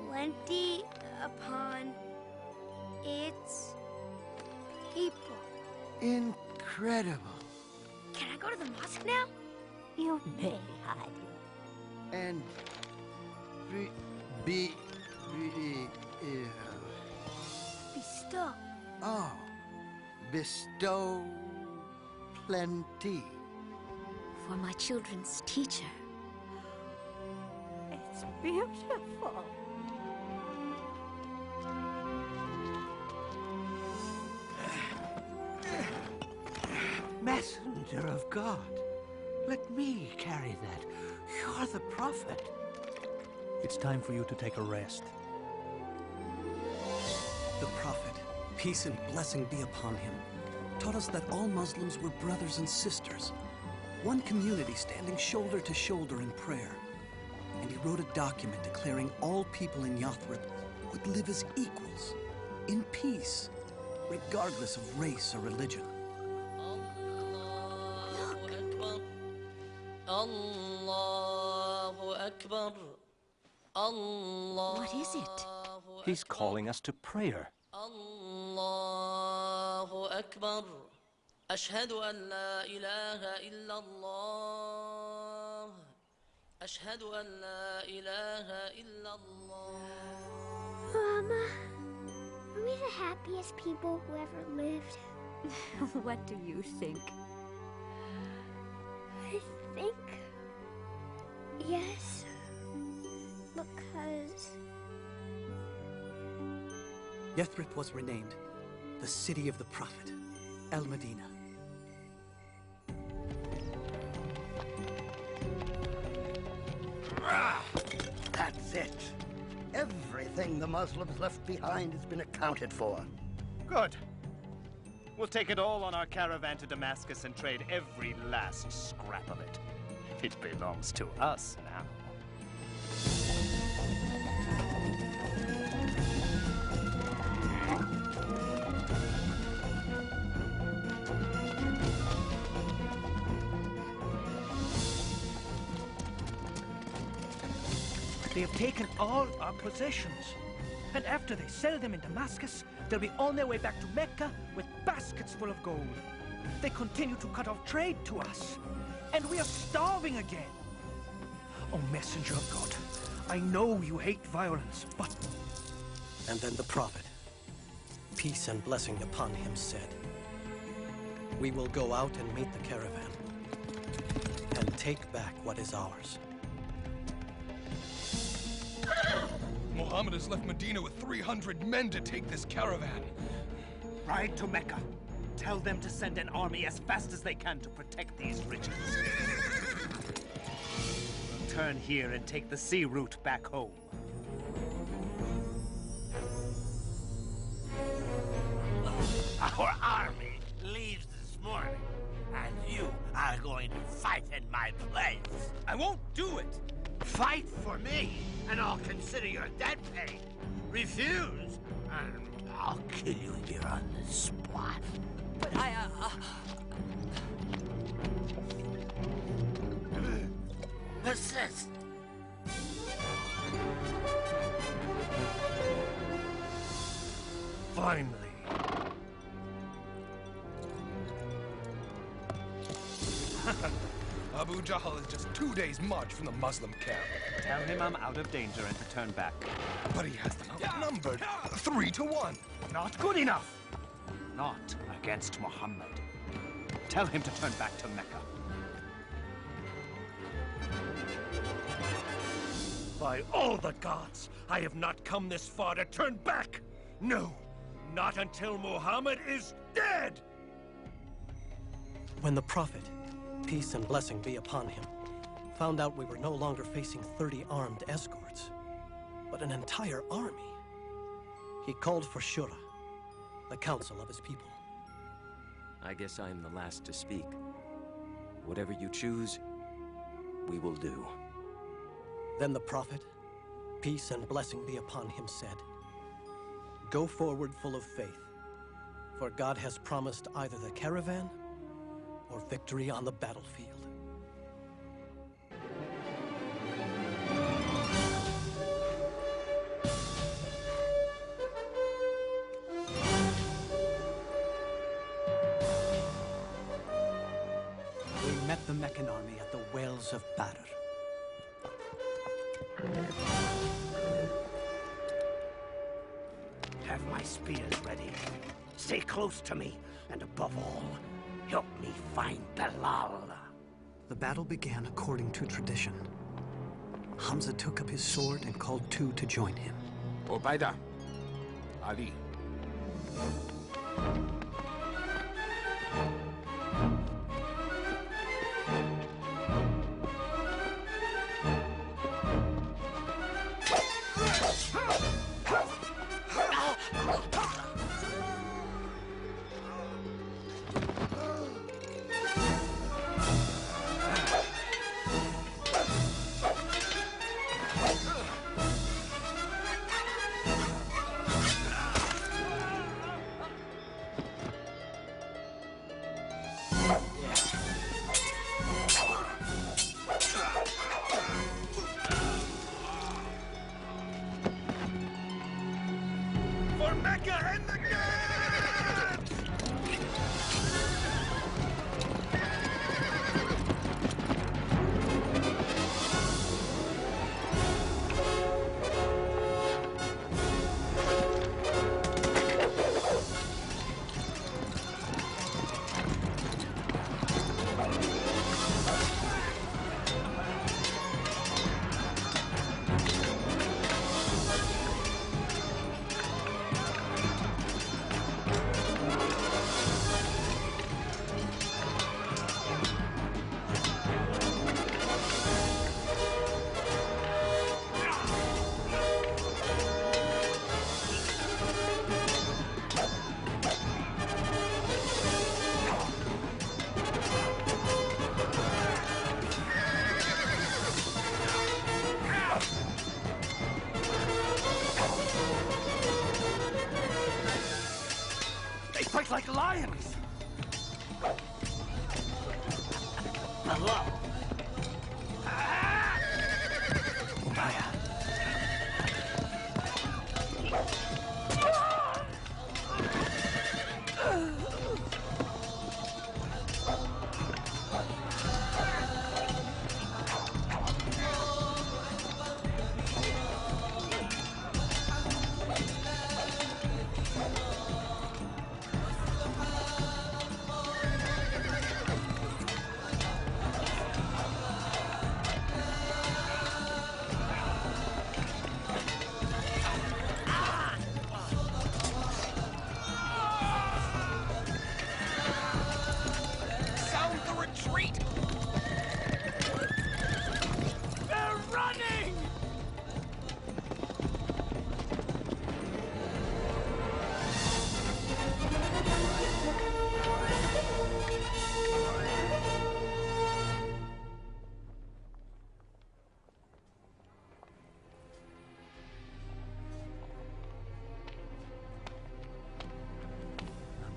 Speaker 2: plenty upon its people.
Speaker 5: Incredible.
Speaker 2: Can I go to the mosque now?
Speaker 1: You may, Hadi.
Speaker 5: And
Speaker 2: Bestow.
Speaker 5: oh, bestow plenty.
Speaker 1: For my children's teacher. It's beautiful.
Speaker 9: Messenger of God, let me carry that. You're the prophet.
Speaker 4: It's time for you to take a rest. The prophet, peace and blessing be upon him, taught us that all Muslims were brothers and sisters, one community standing shoulder to shoulder in prayer. And he wrote a document declaring all people in Yathrib would live as equals, in peace, regardless of race or religion.
Speaker 1: What is it?
Speaker 17: He's calling us to prayer.
Speaker 16: Allahu Akbar. Ashhadu an la ilaha illallah. Ashhadu an la ilaha illallah.
Speaker 2: Mama, are we the happiest people who ever lived?
Speaker 1: What do you think?
Speaker 2: I think yes, because
Speaker 4: Yathrib was renamed the city of the prophet, El-Medina.
Speaker 5: That's it. Everything the Muslims left behind has been accounted for.
Speaker 21: Good. We'll take it all on our caravan to Damascus and trade every last scrap of it. It belongs to us now.
Speaker 6: They have taken all our possessions. And after they sell them in Damascus, they'll be on their way back to Mecca with baskets full of gold. They continue to cut off trade to us. And we are starving again. Oh, messenger of God, I know you hate violence, but...
Speaker 13: And then the prophet, peace and blessing upon him, said, "We will go out and meet the caravan, and take back what is ours."
Speaker 8: Muhammad has left Medina with 300 men to take this caravan.
Speaker 21: Ride to Mecca. Tell them to send an army as fast as they can to protect these riches. Turn here and take the sea route back home.
Speaker 9: Our army leaves this morning, and you are going to fight in my place.
Speaker 6: I won't do it.
Speaker 9: Fight for me, and I'll consider your debt paid. Refuse, and I'll kill you here on the spot.
Speaker 16: But
Speaker 9: Persist.
Speaker 6: Finally.
Speaker 8: Abu Jahl is just 2 days' march from the Muslim camp.
Speaker 21: Tell him I'm out of danger and to turn back.
Speaker 8: But he has them outnumbered 3 to 1.
Speaker 21: Not good enough. Not against Muhammad. Tell him to turn back to Mecca.
Speaker 6: By all the gods, I have not come this far to turn back. No, not until Muhammad is dead.
Speaker 13: When the prophet, peace and blessing be upon him, found out we were no longer facing 30 armed escorts, but an entire army, he called for Shura, the council of his people.
Speaker 17: I guess I am the last to speak. Whatever you choose, we will do.
Speaker 13: Then the prophet, peace and blessing be upon him, said, "Go forward full of faith, for God has promised either the caravan or victory on the battlefield."
Speaker 4: We met the Meccan army at the Wells of Badr.
Speaker 9: Have my spears ready. Stay close to me, and above all, help me find Bilal.
Speaker 4: The battle began according to tradition. Hamza took up his sword and called 2 to join him.
Speaker 18: Ubaidah, Ali.
Speaker 6: For Mecca and the dead! They fight like lions!
Speaker 9: Hello.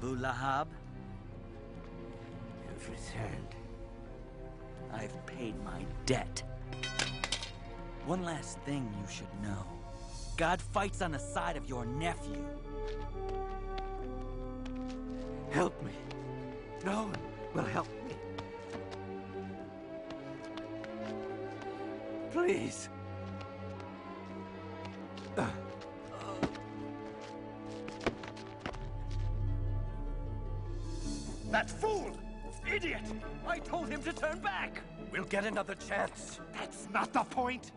Speaker 23: Abu Lahab, you've returned. I've paid my debt. One last thing you should know. God fights on the side of your nephew. Help me. No one will help me. Please.
Speaker 15: That fool! Idiot! I told him to turn back! We'll get another chance. That's not the point.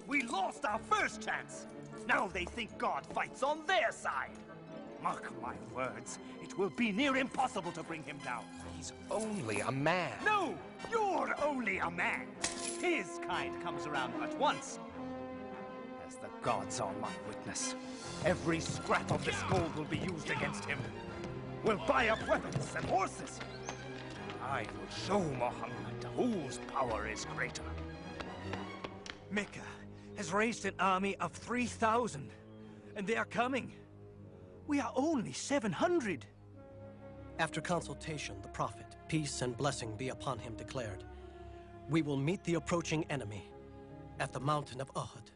Speaker 15: We lost our first chance. Now they think God fights on their side. Mark my words, it will be near impossible to bring him down.
Speaker 8: He's only a man.
Speaker 15: No! You're only a man! His kind comes around but once. As the gods are my witness, every scrap of this gold will be used against him. We'll buy up weapons and horses. I will show Muhammad whose power is greater.
Speaker 6: Mecca has raised an army of 3,000, and they are coming. We are only 700.
Speaker 13: After consultation, the Prophet, peace and blessing be upon him, declared, "We will meet the approaching enemy at the mountain of Uhud."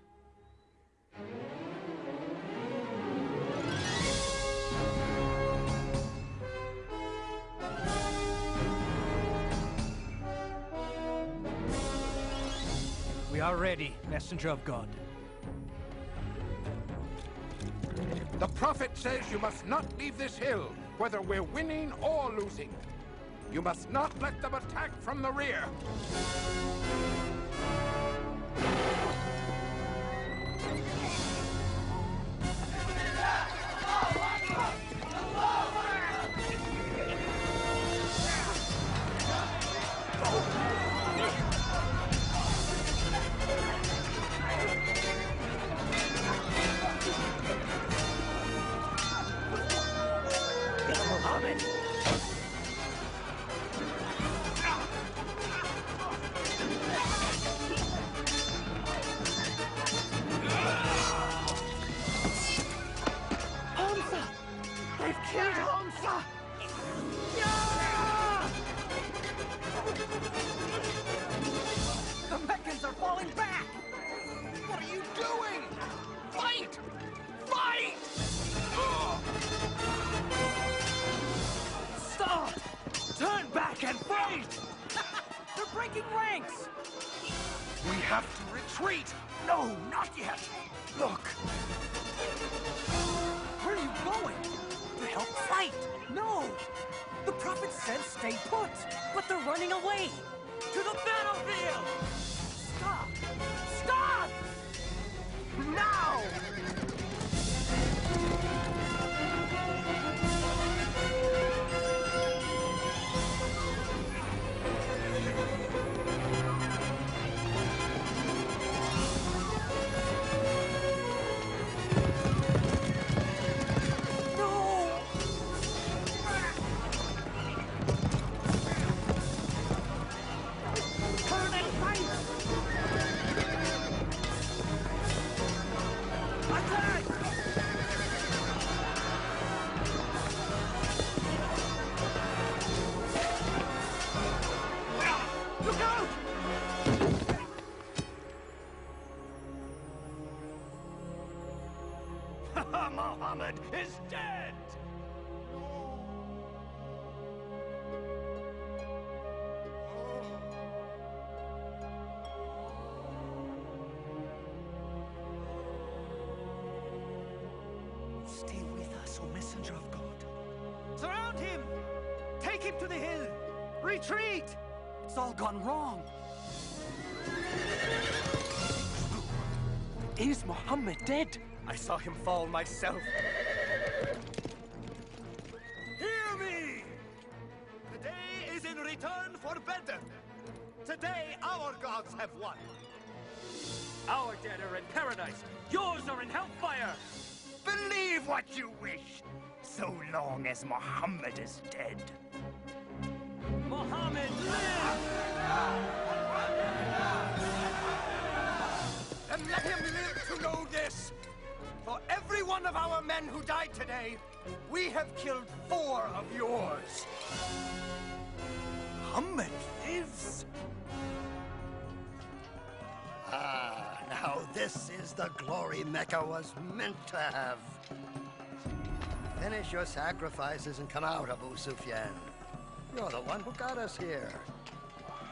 Speaker 6: We are ready, messenger of God.
Speaker 18: The Prophet says you must not leave this hill, whether we're winning or losing. You must not let them attack from the rear.
Speaker 15: The Meccans are falling back! What are you doing? Fight! Fight! Stop! Turn back and fight! They're breaking ranks!
Speaker 18: We have to retreat.
Speaker 15: No, not yet! Look! Where are you going? To help fight! No! The Prophet said stay put! But they're running away! To the battlefield! Stop! Stop! Now! Muhammad is dead!
Speaker 6: Stay with us, O messenger of God. Surround him! Take him to the hill! Retreat!
Speaker 15: It's all gone wrong!
Speaker 6: Is Muhammad dead? I saw him fall myself.
Speaker 15: Hear me! The day is in return for Bedr. Today, our gods have won.
Speaker 6: Our dead are in paradise. Yours are in hellfire.
Speaker 15: Believe what you wish, so long as Muhammad is dead.
Speaker 6: Muhammad live!
Speaker 15: And let him live to know this. For every one of our men who died today, We have killed 4 of yours. Muhammad lives.
Speaker 5: Ah, now this is the glory Mecca was meant to have. Finish your sacrifices and come out, Abu Sufyan. You're the one who got us here.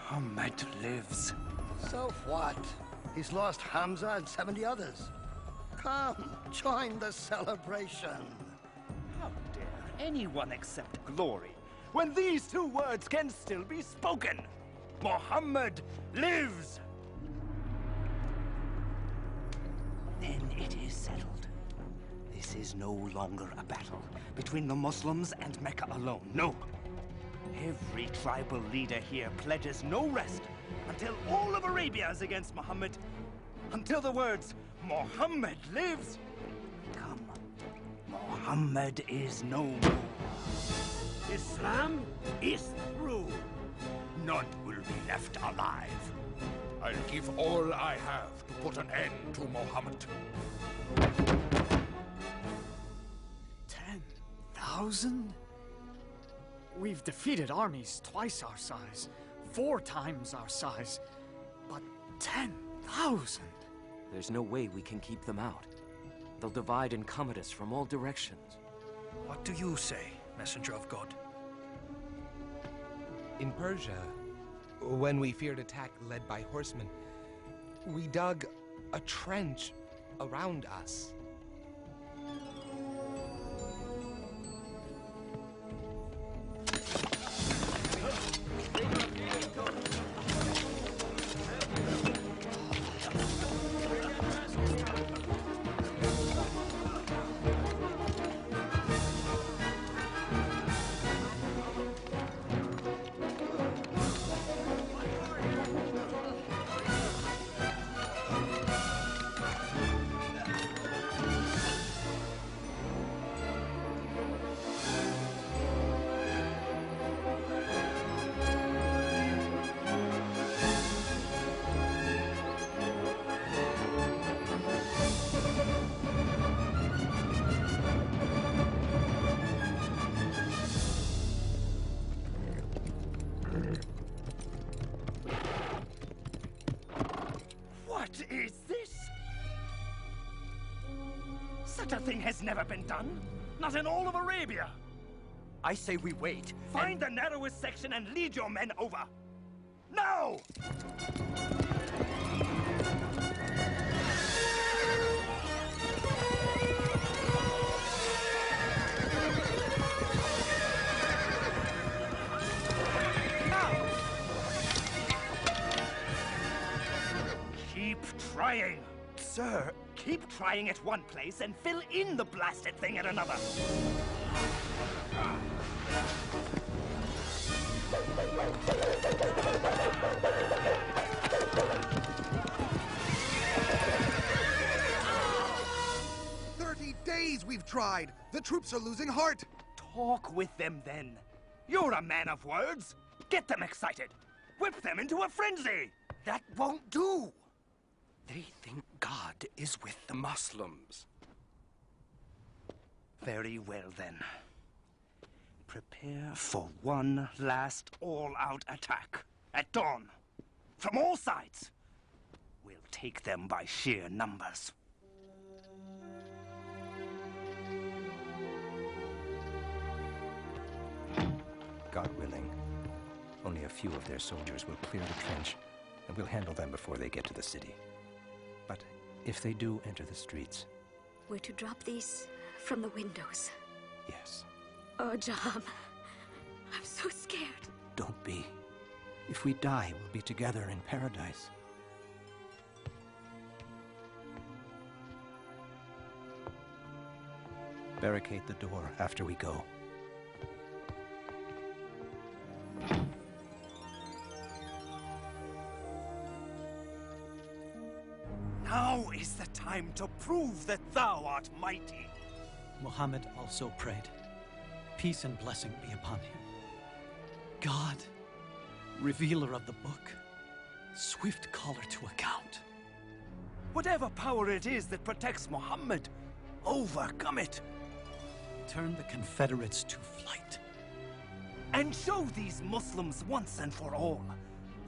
Speaker 15: Muhammad lives.
Speaker 5: So what? He's lost Hamza and 70 others. Come, join the celebration.
Speaker 15: How dare anyone accept glory when these 2 words can still be spoken? Muhammad lives! Then it is settled. This is no longer a battle between the Muslims and Mecca alone. No. Every tribal leader here pledges no rest until all of Arabia is against Muhammad. Until the words, Muhammad lives, come. Muhammad is no more. Islam is through. None will be left alive.
Speaker 18: I'll give all I have to put an end to Muhammad.
Speaker 19: 10,000? We've defeated armies twice our size, 4 times our size, but 10,000?
Speaker 17: There's no way we can keep them out. They'll divide and come at us from all directions.
Speaker 4: What do you say, messenger of God?
Speaker 8: In Persia, when we feared attack led by horsemen, we dug a trench around us.
Speaker 15: What is this? Such a thing has never been done. Not in all of Arabia.
Speaker 22: I say we wait.
Speaker 15: Find the narrowest section and lead your men over. Now! Keep trying. Sir, keep trying at one place and fill in the blasted thing at another.
Speaker 3: Days we've tried. The troops are losing heart.
Speaker 15: Talk with them then. You're a man of words. Get them excited. Whip them into a frenzy.
Speaker 22: That won't do. They think God is with the Muslims.
Speaker 15: Very well then. Prepare for one last all-out attack at dawn. From all sides. We'll take them by sheer numbers.
Speaker 17: God willing, only a few of their soldiers will clear the trench, and we'll handle them before they get to the city. But if they do enter the streets...
Speaker 1: We're to drop these from the windows.
Speaker 17: Yes.
Speaker 1: Oh, Jaham, I'm so scared.
Speaker 17: Don't be. If we die, we'll be together in paradise. Barricade the door after we go.
Speaker 15: Now is the time to prove that thou art mighty.
Speaker 4: Muhammad also prayed, peace and blessing be upon him. God, revealer of the book, swift caller to account.
Speaker 15: Whatever power it is that protects Muhammad, overcome it.
Speaker 4: turn the Confederates to flight.
Speaker 6: And show these Muslims once and for all,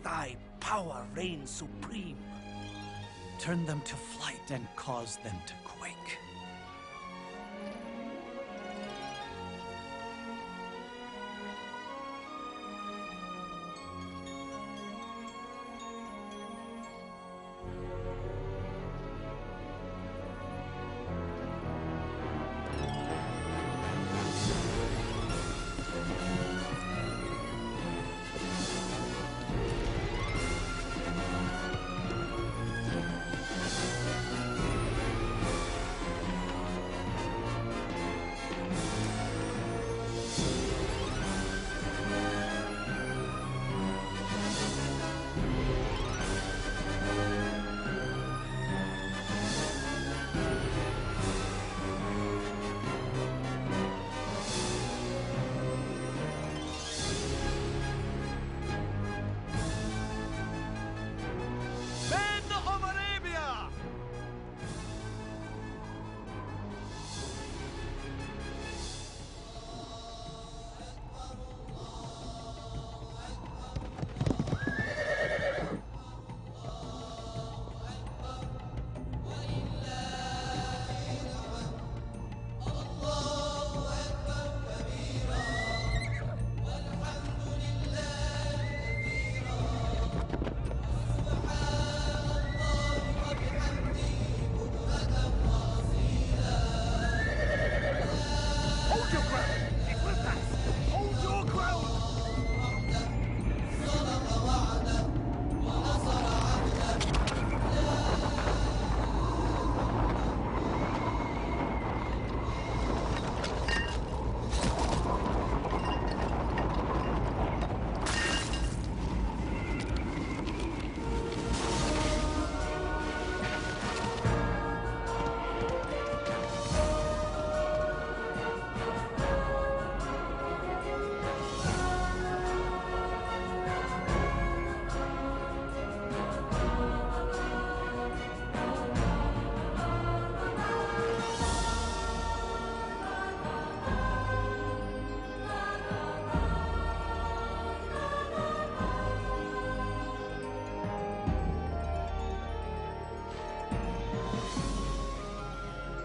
Speaker 6: thy power reigns supreme.
Speaker 4: Turn them to flight and cause them to quake.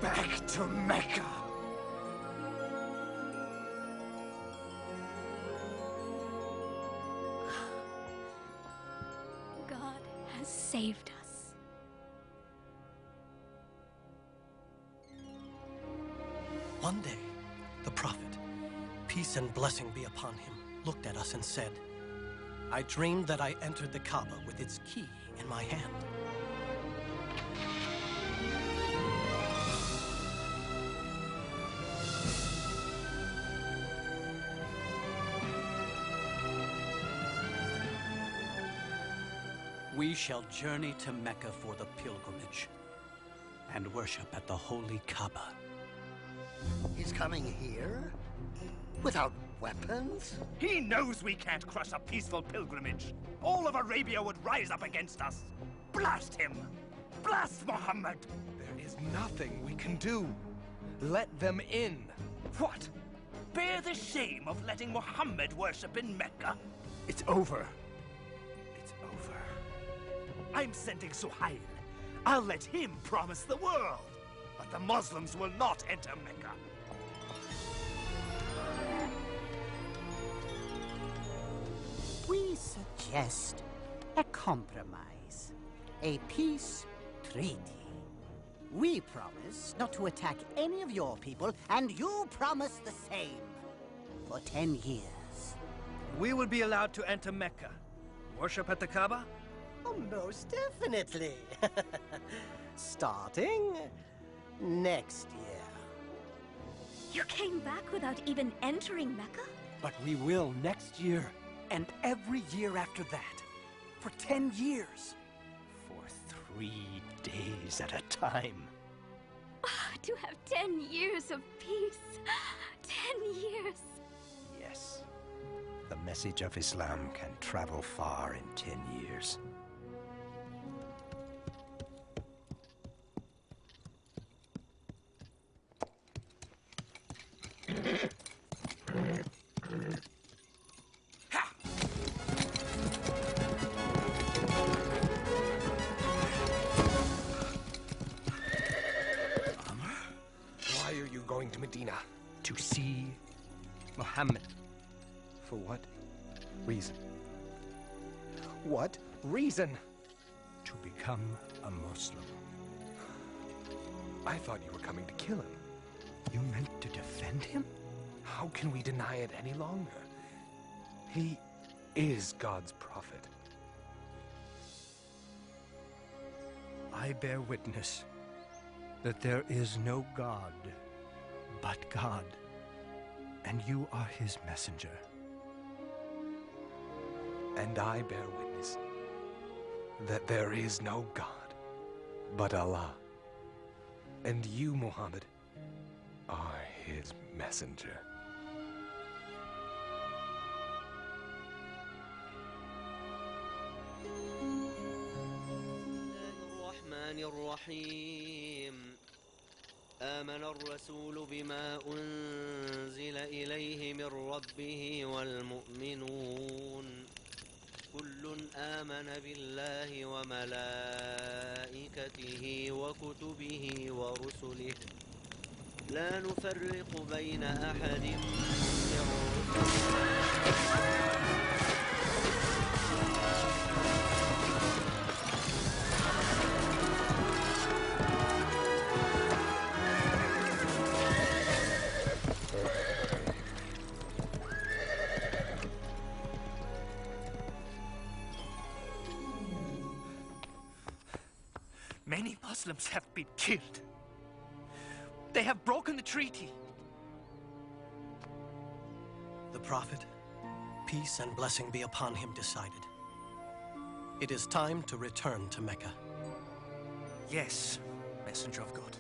Speaker 6: Back to Mecca!
Speaker 1: God has saved us.
Speaker 4: One day, the prophet, peace and blessing be upon him, looked at us and said, I dreamed that I entered the Kaaba with its key in my hand. We shall journey to Mecca for the pilgrimage and worship at the holy Kaaba.
Speaker 5: He's coming here? Without weapons?
Speaker 6: He knows we can't crush a peaceful pilgrimage. All of Arabia would rise up against us. Blast him! Blast Muhammad!
Speaker 8: There is nothing we can do. Let them in.
Speaker 6: What? Bear the shame of letting Muhammad worship in Mecca? It's over. It's over. I'm sending Suhail. I'll let him promise the world. But the Muslims will not enter Mecca.
Speaker 20: We suggest a compromise, a peace treaty. We promise not to attack any of your people, and you promise the same. For 10 years.
Speaker 13: We will be allowed to enter Mecca. Worship at the Kaaba?
Speaker 22: Oh, most definitely. Starting next year.
Speaker 1: You came back without even entering Mecca?
Speaker 4: But we will next year, and every year after that, for 10 years.
Speaker 22: For 3 days at a time.
Speaker 1: To have 10 years of peace. 10 years.
Speaker 17: Yes. The message of Islam can travel far in 10 years.
Speaker 8: going to Medina?
Speaker 17: To see Muhammad. For what reason? What reason?
Speaker 21: To become a Muslim.
Speaker 8: I thought you were coming to kill him.
Speaker 21: You meant to defend him?
Speaker 8: How can we deny it any longer? He is God's prophet.
Speaker 21: I bear witness that there is no God but God, and you are his messenger.
Speaker 8: And I bear witness that there is no God but Allah, and you, Muhammad, are his messenger.
Speaker 7: الرحيم آمن الرسول بما أنزل إليه من ربه والمؤمنون كل آمن بالله وملائكته وكتبه ورسله لا نفرق بين أحد من
Speaker 15: Many Muslims have been killed. They have broken the treaty.
Speaker 13: The Prophet, peace and blessing be upon him, decided. It is time to return to Mecca.
Speaker 15: Yes, Messenger of God.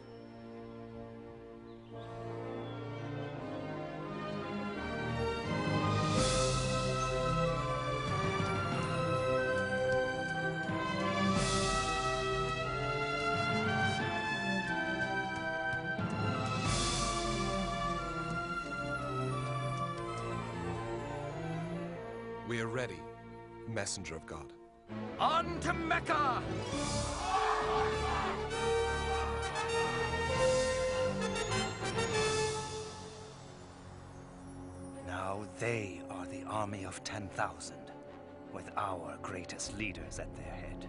Speaker 8: We are ready, Messenger of God.
Speaker 15: On to Mecca! Now they are the army of 10,000, with our greatest leaders at their head.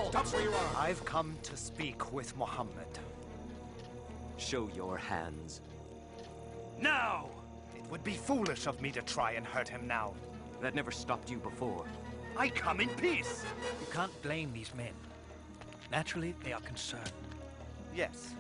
Speaker 6: Stop where you are!
Speaker 15: I've come to speak with Muhammad.
Speaker 17: Show your hands.
Speaker 15: Now! It would be foolish of me to try and hurt him now.
Speaker 17: That never stopped you before.
Speaker 15: I come in peace!
Speaker 21: You can't blame these men. Naturally, they are concerned.
Speaker 15: Yes.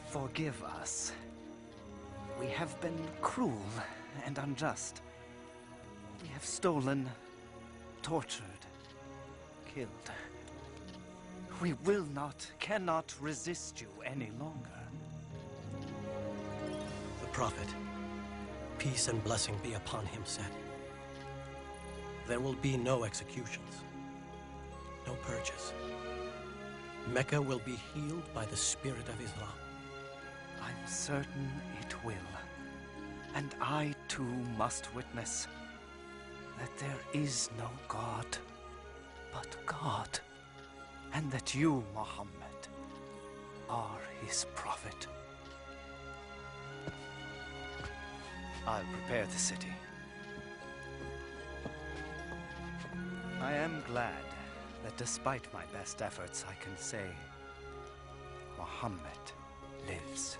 Speaker 15: Forgive us. We have been cruel and unjust. We have stolen, tortured, killed. We will not, cannot resist you any longer.
Speaker 13: The Prophet, peace and blessing be upon him, said, there will be no executions, no purges. Mecca will be healed by the spirit of Islam.
Speaker 15: I'm certain it will. And I too must witness that there is no God but God, and that you, Muhammad, are his prophet. I'll prepare the city. I am glad that despite my best efforts, I can say Muhammad lives.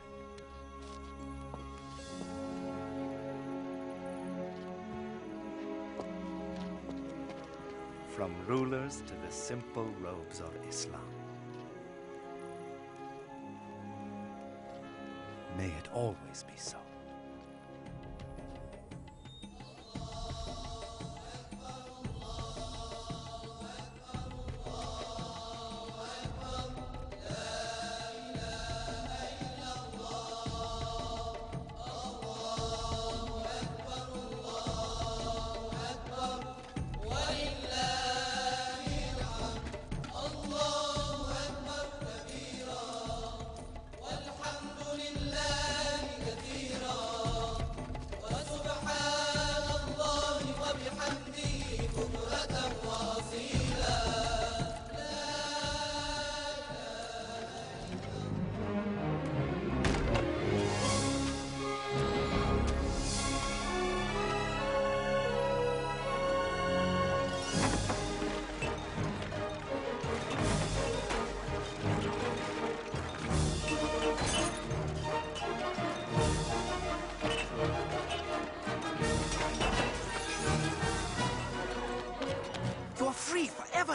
Speaker 15: From rulers to the simple robes of Islam. May it always be so.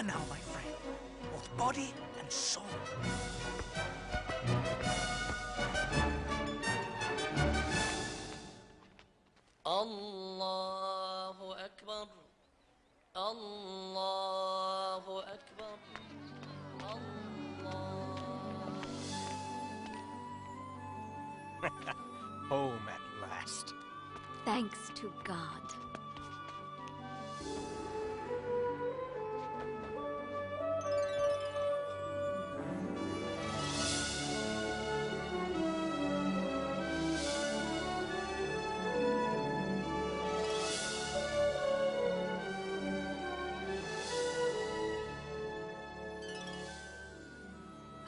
Speaker 22: power now, my friend. Both body and soul.
Speaker 16: Allahu Akbar. Allahu Akbar.
Speaker 22: Home at last.
Speaker 1: Thanks to God.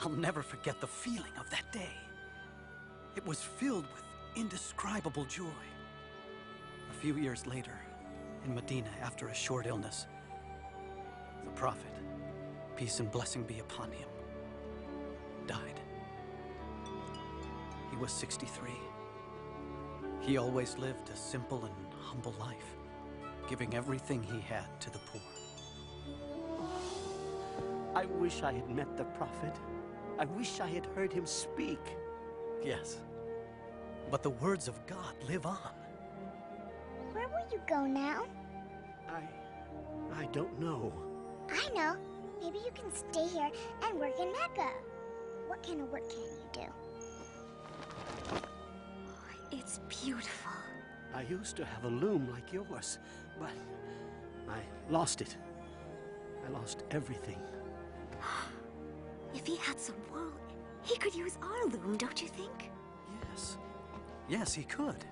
Speaker 4: I'll never forget the feeling of that day. It was filled with indescribable joy. A few years later, in Medina, after a short illness, the Prophet, peace and blessing be upon him, died. He was 63. He always lived a simple and humble life, giving everything he had to the poor.
Speaker 5: I wish I had met the Prophet. I wish I had heard him speak.
Speaker 4: Yes, but the words of God live on.
Speaker 2: Where will you go now?
Speaker 5: I don't know.
Speaker 2: I know. Maybe you can stay here and work in Mecca. What kind of work can you do?
Speaker 1: It's beautiful.
Speaker 5: I used to have a loom like yours, but I lost it. I lost everything.
Speaker 1: If he had some wool, he could use our loom, don't you think?
Speaker 4: Yes. Yes, he could.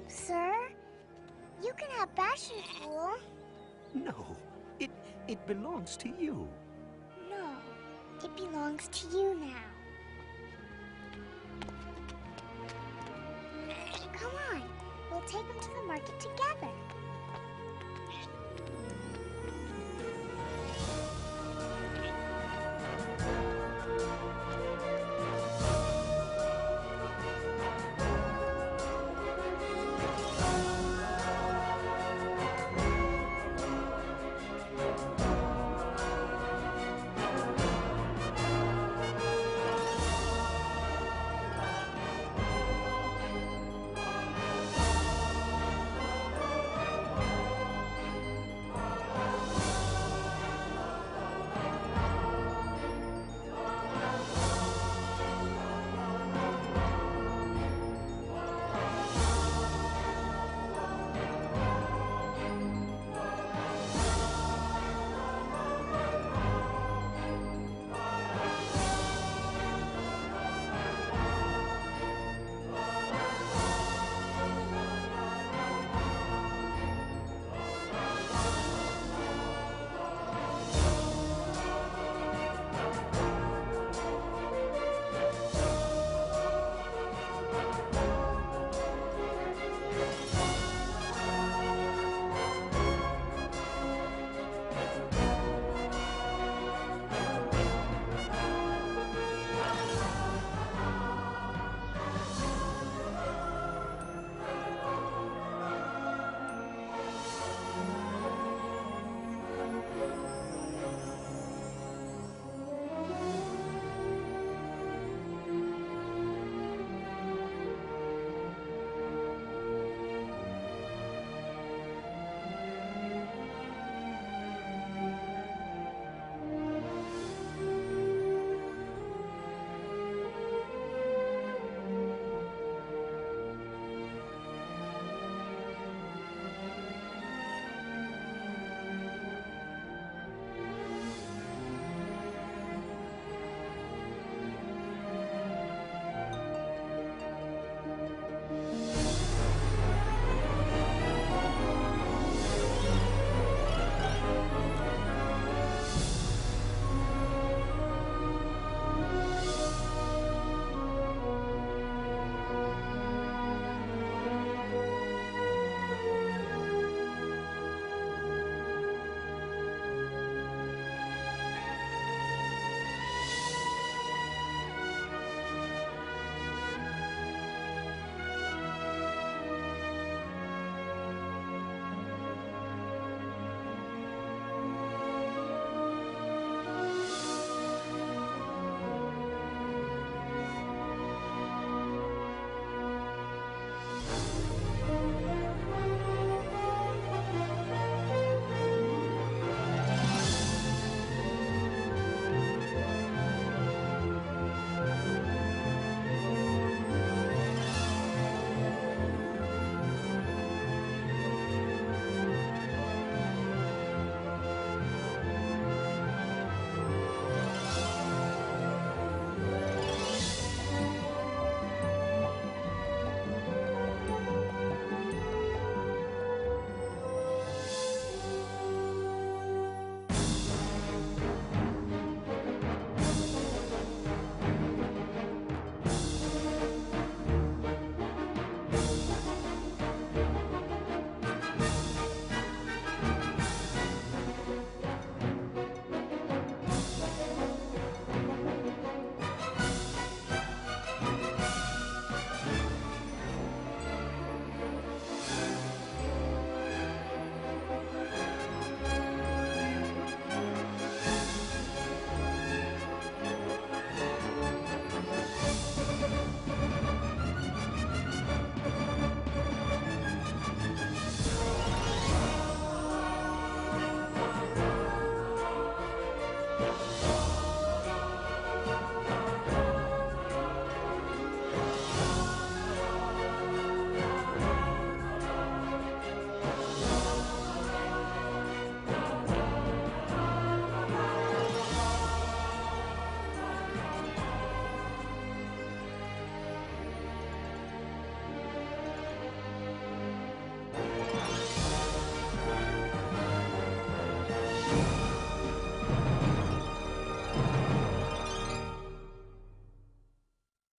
Speaker 2: Sir, you can have Bashar's wool.
Speaker 5: No, it belongs to you.
Speaker 2: No, it belongs to you now. Come on, we'll take him to the market together.